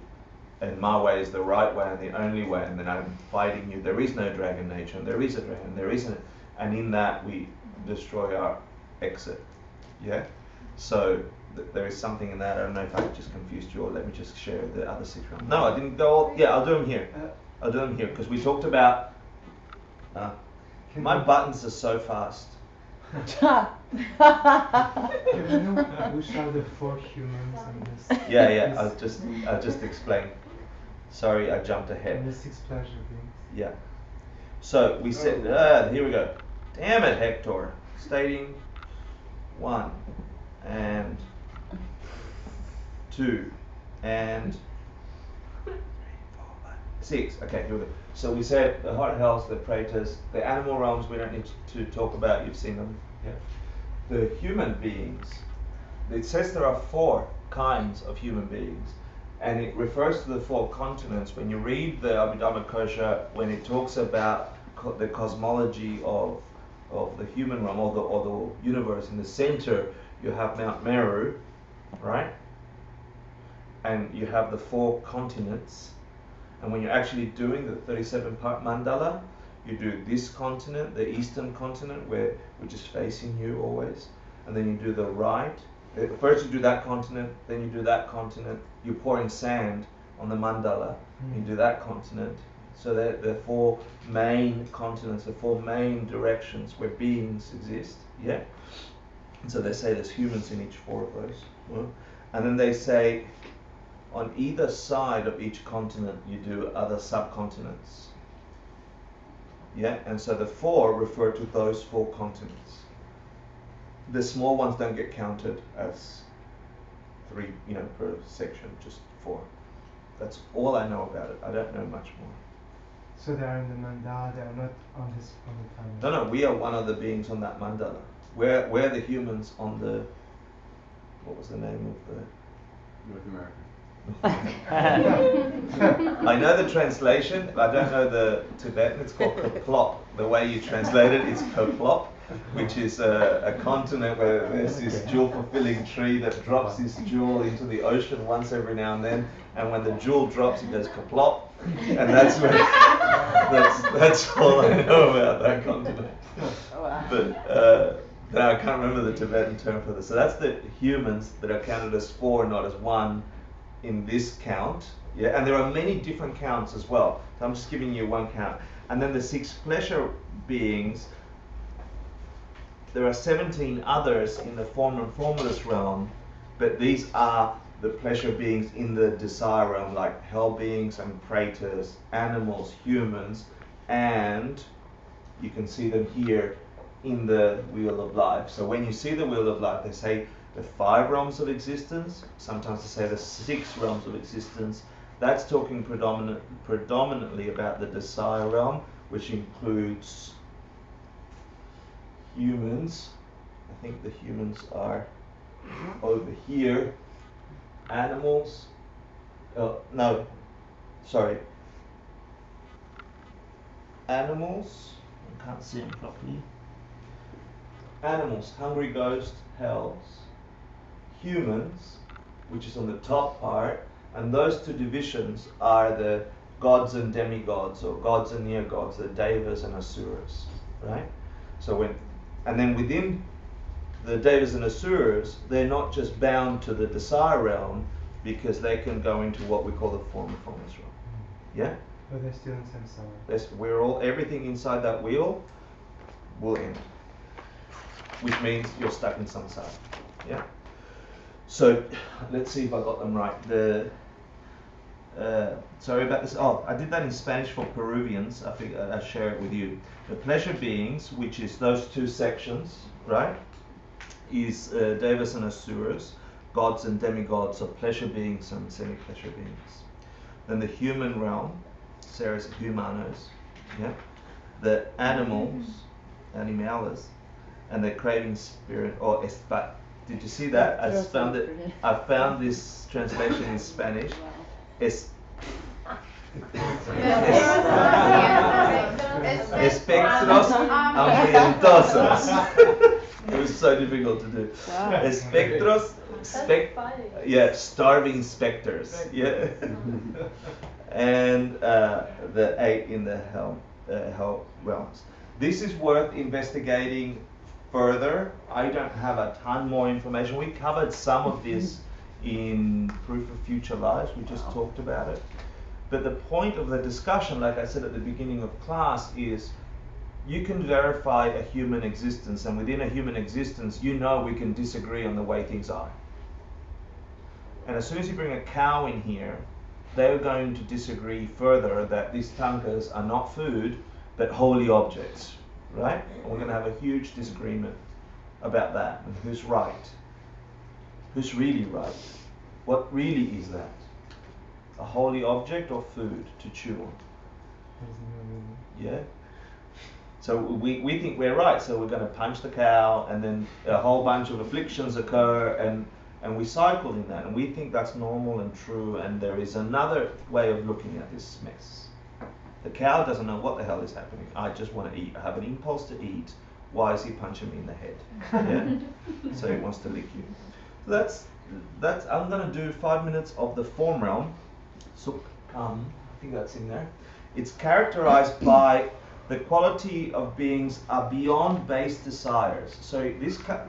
and my way is the right way and the only way, and then I'm fighting you. There is no dragon nature, and there is a dragon, there isn't, and in that we destroy our exit. Yeah? So there is something in that. I don't know if I just confused you, or let me just share the other 6 rounds. No, I didn't go all, yeah, I'll do them here. I'll do them here, because we talked about, my buttons are so fast. Can you push out the 4 humans and this? Yeah, I'll just explain. Sorry, I jumped ahead. And the 6 pleasure beings. Yeah. So we said, here we go. Damn it, Hector. Stating 1 and 2 and 3, 4, 5, 6. Okay, here we go. So we said the hot hells, the pretas, the animal realms we don't need to talk about. You've seen them. Yeah. The human beings. It says there are 4 kinds of human beings, and it refers to the 4 continents. When you read the Abhidhamma Kosha, when it talks about the cosmology of the human realm or the universe, in the center you have Mount Meru, right? And you have the 4 continents. And when you're actually doing the 37-part mandala, you do this continent, the eastern continent, which is facing you always, and then you do the right. First you do that continent, then you do that continent. You pour in sand on the mandala, you do that continent. So there are 4 main continents, the 4 main directions where beings exist. Yeah. And so they say there's humans in each 4 of those. Well, and then they say on either side of each continent you do other subcontinents. Yeah, and so the 4 refer to those 4 continents. The small ones don't get counted as 3, per section, just 4. That's all I know about it. I don't know much more. So they are in the mandala, they are not on the timeline. No, we are one of the beings on that mandala. We're the humans on the, what was the name of the? North America. I know the translation, I don't know the Tibetan. It's called Kaplop. The way you translate it is Kaplop, which is a continent where there's this jewel-fulfilling tree that drops this jewel into the ocean once every now and then, and when the jewel drops, it goes Kaplop, and that's where that's all I know about that continent. But now I can't remember the Tibetan term for this. So that's the humans that are counted as 4, not as 1. In this count, yeah, and there are many different counts as well. So I'm just giving you one count. And then the 6 pleasure beings, there are 17 others in the form and formless realm, but these are the pleasure beings in the desire realm, like hell beings and praetors, animals, humans, and you can see them here in the Wheel of Life. So when you see the Wheel of Life, they say the 5 realms of existence, sometimes they say the 6 realms of existence. That's talking predominantly about the desire realm, which includes humans. I think the humans are over here. Animals. Animals. I can't see them properly. Animals, hungry ghosts, hells. Humans, which is on the top part, and those 2 divisions are the gods and demigods, or gods and near gods, the devas and asuras, right? So and then within the devas and asuras, they're not just bound to the desire realm, because they can go into what we call the form and formless realm. Yeah? But they're still in samsara. Everything inside that wheel will end, which means you're stuck in samsara. Yeah? So let's see if I got them right. Sorry about this. Oh, I did that in Spanish for Peruvians. I think I'll share it with you. The pleasure beings, which is those 2 sections, right, is devas and asuras, gods and demigods, of pleasure beings and semi-pleasure beings. Then the human realm, seres humanos, yeah, the animals, animales, and the craving spirit, or did you see that? I found this translation in Spanish. Espectros hambrientosos. It was so difficult to do. Wow. Espectros, starving specters. Yeah. And the 8 in the hell realms. This is worth investigating further. I don't have a ton more information. We covered some of this in Proof of Future Lives. We just talked about it. But the point of the discussion, like I said at the beginning of class, is you can verify a human existence, and within a human existence, we can disagree on the way things are. And as soon as you bring a cow in here, they're going to disagree further that these tankas are not food, but holy objects, right? And we're going to have a huge disagreement about that, and who's right. Who's really right? What really is that? A holy object or food to chew on? Yeah? So we think we're right, so we're going to punch the cow, and then a whole bunch of afflictions occur, and we cycle in that, and we think that's normal and true, and there is another way of looking at this mess. The cow doesn't know what the hell is happening. I just want to eat. I have an impulse to eat. Why is he punching me in the head? Yeah? So he wants to lick you. So that's I'm going to do 5 minutes of the form realm. So I think that's in there. It's characterized by the quality of beings are beyond base desires. So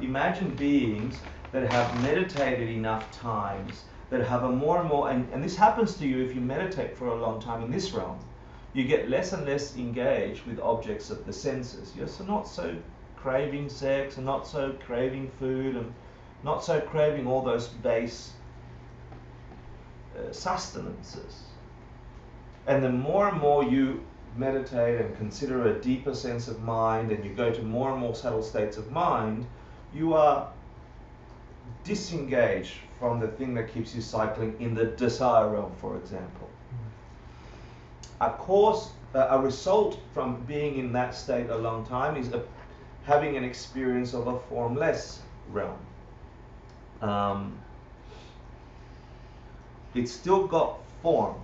imagine beings that have meditated enough times, that have a more and more, and this happens to you if you meditate for a long time in this realm. You get less and less engaged with objects of the senses. You're not so craving sex, and not so craving food, and not so craving all those base sustenances. And the more and more you meditate and consider a deeper sense of mind, and you go to more and more subtle states of mind, you are disengaged from the thing that keeps you cycling in the desire realm, for example. A result from being in that state a long time is having an experience of a formless realm. It's still got form.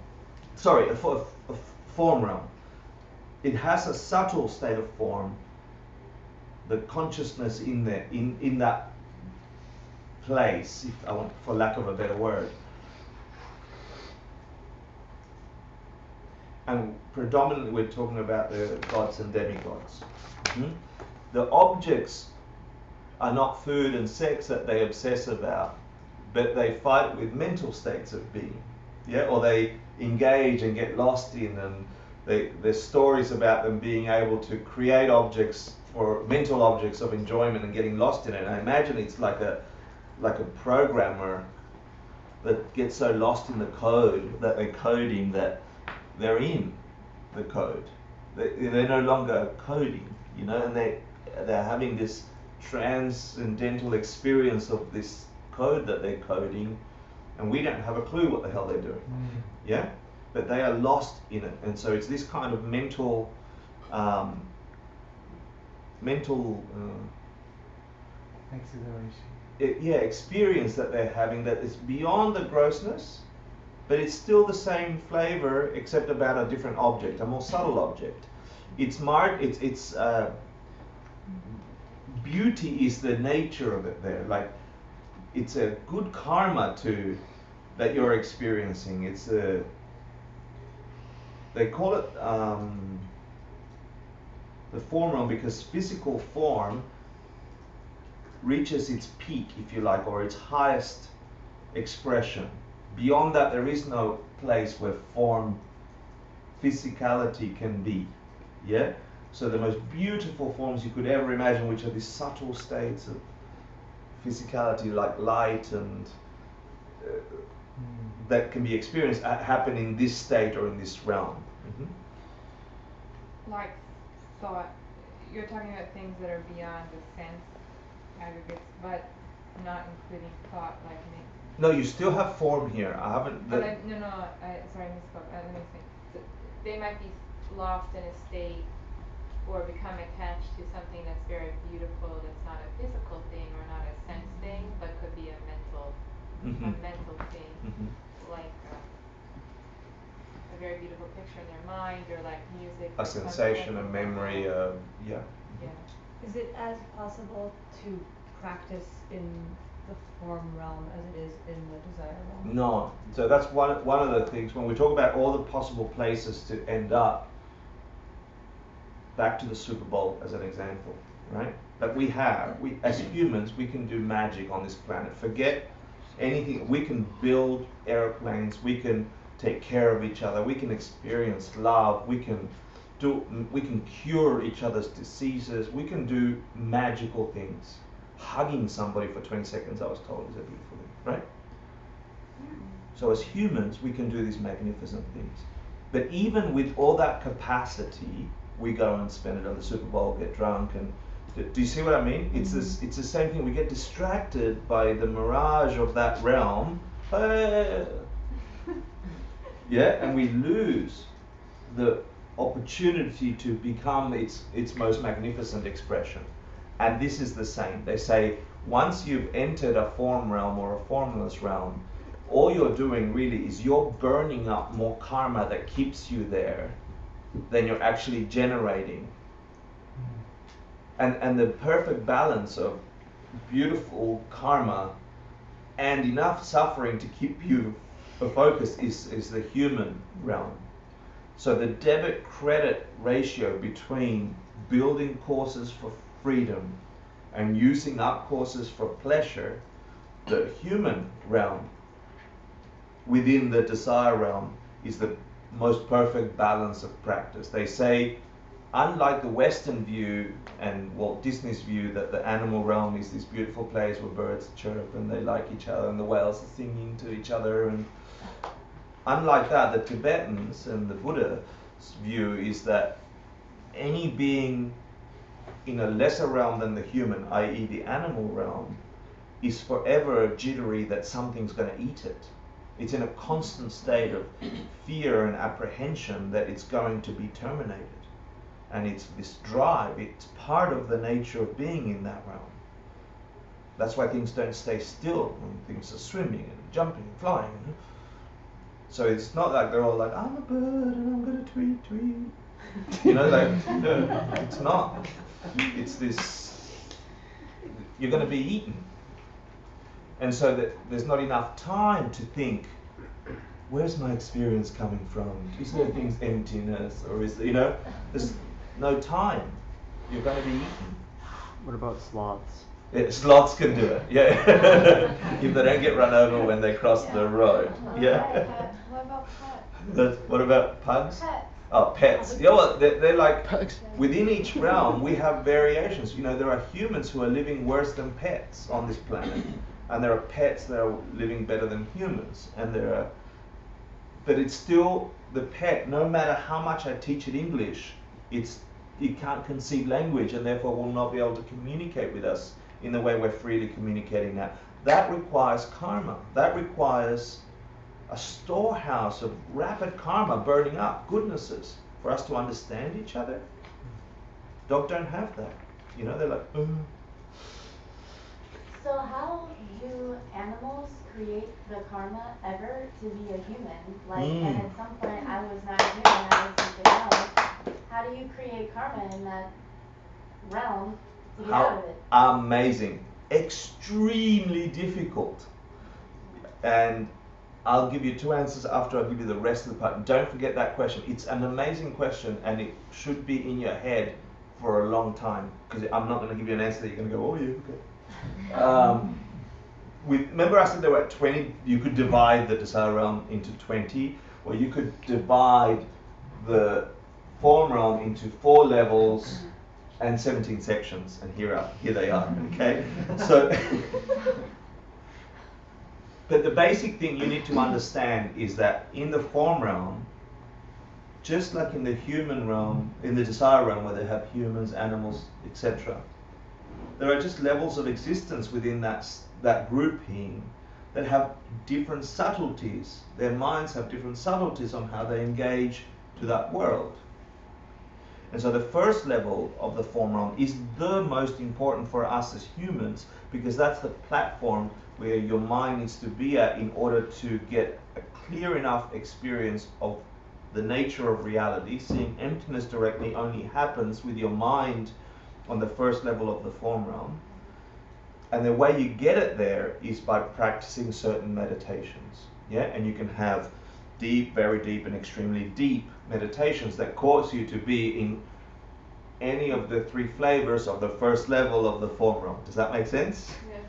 Sorry, a form realm. It has a subtle state of form. The consciousness in there, in that place, if I want, for lack of a better word. And predominantly we're talking about the gods and demigods. The objects are not food and sex that they obsess about, but they fight with mental states of being, yeah, or they engage and get lost in, and there's stories about them being able to create objects or mental objects of enjoyment and getting lost in it. And I imagine it's like a programmer that gets so lost in the code that they're coding that they're in the code. They're no longer coding, you know, and they're having this transcendental experience of this code that they're coding, and we don't have a clue what the hell they're doing. Yeah, but they are lost in it, and so it's this kind of mental Exhilaration. experience that they're having that is beyond the grossness, but it's still the same flavor except about a different object, a more subtle object. Beauty is the nature of it there. Like, it's a good karma that you're experiencing. It's they call it the form realm because physical form reaches its peak, if you like, or its highest expression. Beyond that, there is no place where form, physicality can be. Yeah? So the most beautiful forms you could ever imagine, which are these subtle states of physicality, like light, and that can be experienced, happen in this state or in this realm. Like thought, you're talking about things that are beyond the sense aggregates, but not including thought, like me. No, you still have form here. I haven't. Sorry, I misspoke. Let me think. They might be lost in a state or become attached to something that's very beautiful, that's not a physical thing or not a sense thing, but could be a mental thing, like a very beautiful picture in their mind, or like music. A sensation, a memory, yeah. Is it as possible to practice in the form realm as it is in the desire realm? No. So that's one of the things when we talk about all the possible places to end up. Back to the Super Bowl as an example, right? That we as humans, we can do magic on this planet. Forget anything. We can build airplanes. We can take care of each other. We can experience love. We can cure each other's diseases. We can do magical things. Hugging somebody for 20 seconds, I was told, is a beautiful thing, right? So as humans, we can do these magnificent things. But even with all that capacity, we go and spend it on the Super Bowl, get drunk, and do you see what I mean? It's the same thing. We get distracted by the mirage of that realm, yeah, and we lose the opportunity to become its most magnificent expression. And this is the same. They say once you've entered a form realm or a formless realm, all you're doing really is you're burning up more karma that keeps you there than you're actually generating. And the perfect balance of beautiful karma and enough suffering to keep you focused is the human realm. So the debit-credit ratio between building courses for freedom and using up courses for pleasure, the human realm within the desire realm is the most perfect balance of practice. They say, unlike the Western view and Walt Disney's view that the animal realm is this beautiful place where birds chirp and they like each other and the whales are singing to each other, and unlike that, the Tibetans and the Buddha view is that any being in a lesser realm than the human, i.e. the animal realm, is forever jittery that something's going to eat it. It's in a constant state of fear and apprehension that it's going to be terminated. And it's this drive, it's part of the nature of being in that realm. That's why things don't stay still when things are swimming and jumping and flying. So it's not like they're all like, I'm a bird and I'm going to tweet, tweet. You know, like, it's not. It's this, you're going to be eaten. And so that there's not enough time to think, where's my experience coming from? Is there things emptiness, or is there, you know, there's no time. You're going to be eaten. What about sloths? Yeah, sloths can do it, yeah. If they don't get run over when they cross the road, yeah. What about pets? What about pugs? Pets. Oh, pets. Yeah, well, they're like, Pugs. within each realm we have variations. You know, there are humans who are living worse than pets on this planet. And there are pets that are living better than humans. And there are, but it's still the pet, no matter how much I teach it English, it can't conceive language and therefore will not be able to communicate with us in the way we're freely communicating now. That requires karma. That requires a storehouse of rapid karma burning up, goodnesses, for us to understand each other. Dogs don't have that. You know, they're like, So how do animals create the karma ever to be a human? Like, and at some point I was not a human, I was something else. How do you create karma in that realm to get out of it? Amazing. Extremely difficult. And I'll give you two answers after I give you the rest of the part. Don't forget that question. It's an amazing question and it should be in your head for a long time, because I'm not going to give you an answer that you're going to go, oh yeah, okay. Remember I said there were 20, you could divide the desire realm into 20, or you could divide the form realm into 4 levels and 17 sections, and here they are, okay? So, but the basic thing you need to understand is that in the form realm, just like in the human realm, in the desire realm where they have humans, animals, etc., there are just levels of existence within that grouping that have different subtleties. Their minds have different subtleties on how they engage to that world. And so the first level of the form realm is the most important for us as humans, because that's the platform where your mind needs to be at in order to get a clear enough experience of the nature of reality. Seeing emptiness directly only happens with your mind on the first level of the form realm. And the way you get it there is by practicing certain meditations. Yeah, and you can have deep, very deep, and extremely deep meditations that cause you to be in any of the 3 flavors of the first level of the form realm. Does that make sense? Yes.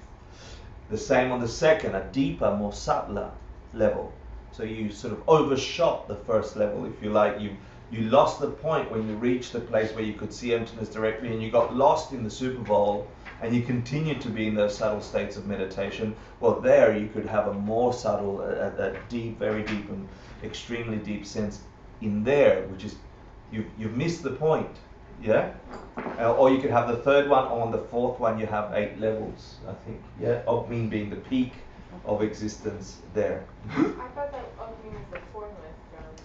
The same on the second, a deeper, more subtler level. So you sort of overshot the first level, if you like. You lost the point when you reached the place where you could see emptiness directly, and you got lost in the Super Bowl, and you continued to be in those subtle states of meditation. Well, there you could have a more subtle, a deep, very deep and extremely deep sense in there, which is you've missed the point, yeah? Or you could have the third one, or on the fourth one you have 8 levels, I think, yeah? Ogmin being the peak of existence there. I thought that Ogmin was the formless realm.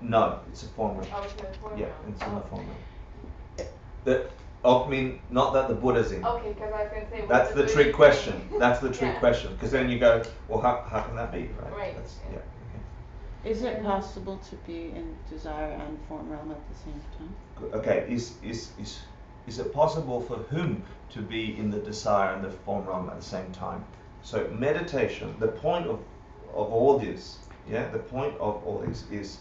No, it's a form realm. Oh, it's in the form Yeah, realm. it's in the form realm. The Ogmin, not that the Buddha's in. Okay, because I was going to say, That's the trick question. That's the trick Yeah. question. Because then you go, well, how can that be, right? Right, That's, yeah. yeah. Is it possible to be in desire and form realm at the same time? Okay, is it possible for whom to be in the desire and the form realm at the same time? So meditation, the point of all this, yeah, the point of all this is,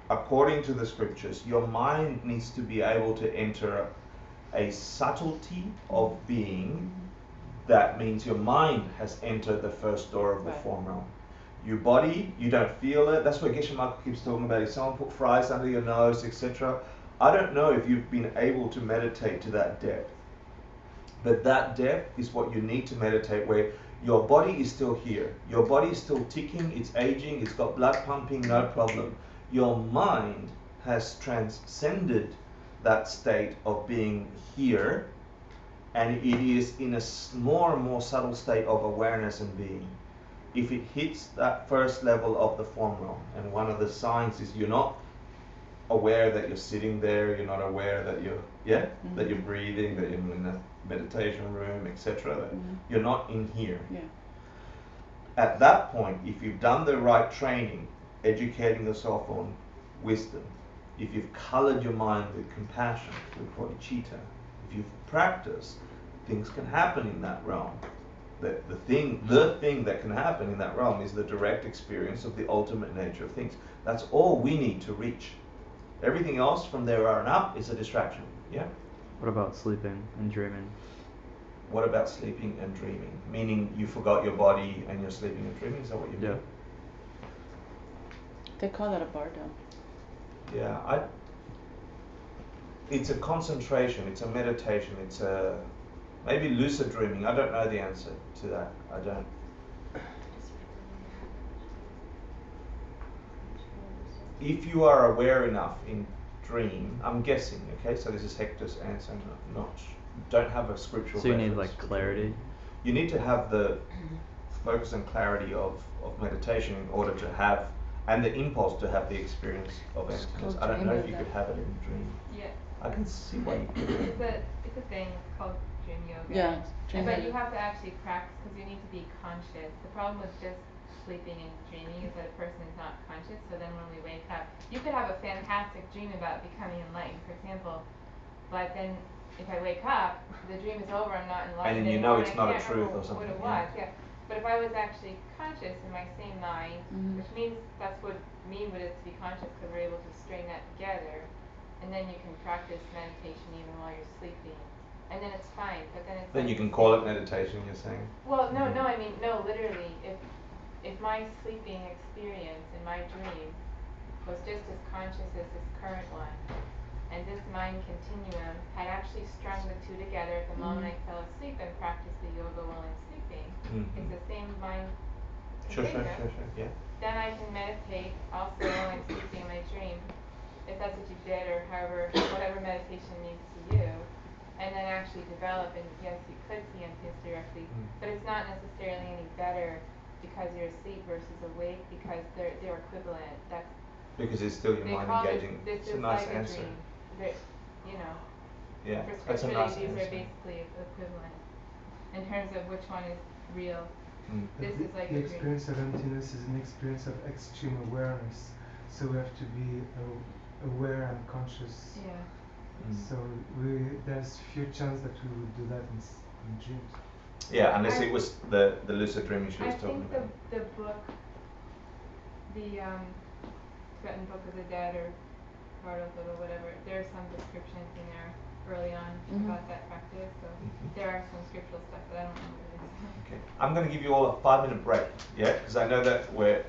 according to the scriptures, your mind needs to be able to enter a subtlety of being. That means your mind has entered the first door of the Right. form realm. Your body, you don't feel it. That's what Geshe Michael keeps talking about. If someone put fries under your nose, etc. I don't know if you've been able to meditate to that depth. But that depth is what you need to meditate, where your body is still here. Your body is still ticking, it's aging, it's got blood pumping, no problem. Your mind has transcended that state of being here, and it is in a more and more subtle state of awareness and being. If it hits that first level of the form realm, and one of the signs is you're not aware that you're sitting there, you're not aware that you're that you're breathing, that you're in a meditation room, etc. That you're not in here. Yeah. At that point, if you've done the right training, educating yourself on wisdom, if you've colored your mind with compassion, with bodhicitta, if you've practiced, things can happen in that realm. The thing that can happen in that realm is the direct experience of the ultimate nature of things. That's all we need to reach. Everything else from there on up is a distraction. Yeah? What about sleeping and dreaming? What about sleeping and dreaming? Meaning you forgot your body and you're sleeping and dreaming? Is that what you mean? They call that a bardo. Yeah, it's a concentration, it's a meditation, it's a maybe lucid dreaming. I don't know the answer to that. I don't. If you are aware enough in dream, I'm guessing, okay, so this is Hector's answer, don't have a scriptural So you need reference like clarity? You need to have the focus and clarity of meditation in order to have, and the impulse to have the experience of emptiness. I don't know if you could have it in a dream. Yeah. I can see why you could. It's a thing, it's called dream yoga. Yeah, dream But yoga. you have to actually practice because you need to be conscious. The problem with just sleeping and dreaming is that a person is not conscious, so then when we wake up, you could have a fantastic dream about becoming enlightened, for example, but then if I wake up, the dream is over, I'm not enlightened And then you know anymore, it's and not I a can't truth remember or something, what it yeah. was, yeah. But if I was actually conscious in my same mind, which means that's what mean what it is to be conscious, because we're able to string that together, and then you can practice meditation even while you're sleeping, and then it's fine. But then it's Then like you can call it meditation, you're saying? well, no, I mean, no, literally, if my sleeping experience in my dream was just as conscious as this current one, and this mind continuum had actually strung the two together at the moment I fell asleep and practiced the yoga while I'm sleeping, it's the same mind Sure, continuum, yeah. then I can meditate also while I'm sleeping in my dream, if that's what you did, or however, whatever meditation means to you, and then actually develop, and yes, you could see emptiness directly, but it's not necessarily any better because you're asleep versus awake, because they're equivalent. That's Because it's still your they mind call engaging. this It's a is nice like answer. a dream. You know, Yeah, for that's a scripturally, nice these answer. are basically equivalent in terms of which one is real. But This is like the a dream. experience of emptiness is an experience of extreme awareness. So we have to be aware and conscious. Yeah. So there's few chance that we would do that in dreams. Yeah, unless it was the lucid dreaming she was I talking think about. the book, the Tibetan Book of the Dead or or whatever, there are some descriptions in there early on about that practice. So there are some scriptural stuff, but I don't know what it is. Okay, I'm going to give you all a 5-minute break, yeah, because I know that we're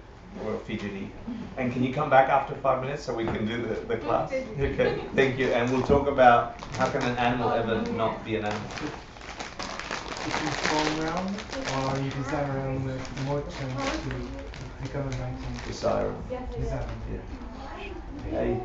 fidgety. And can you come back after 5 minutes so we can do the class? Okay, thank you. And we'll talk about how can an animal ever not be an animal. If you fall around or you desire around with more chance to become enlightened. Desire. Desire. Yeah. Hey.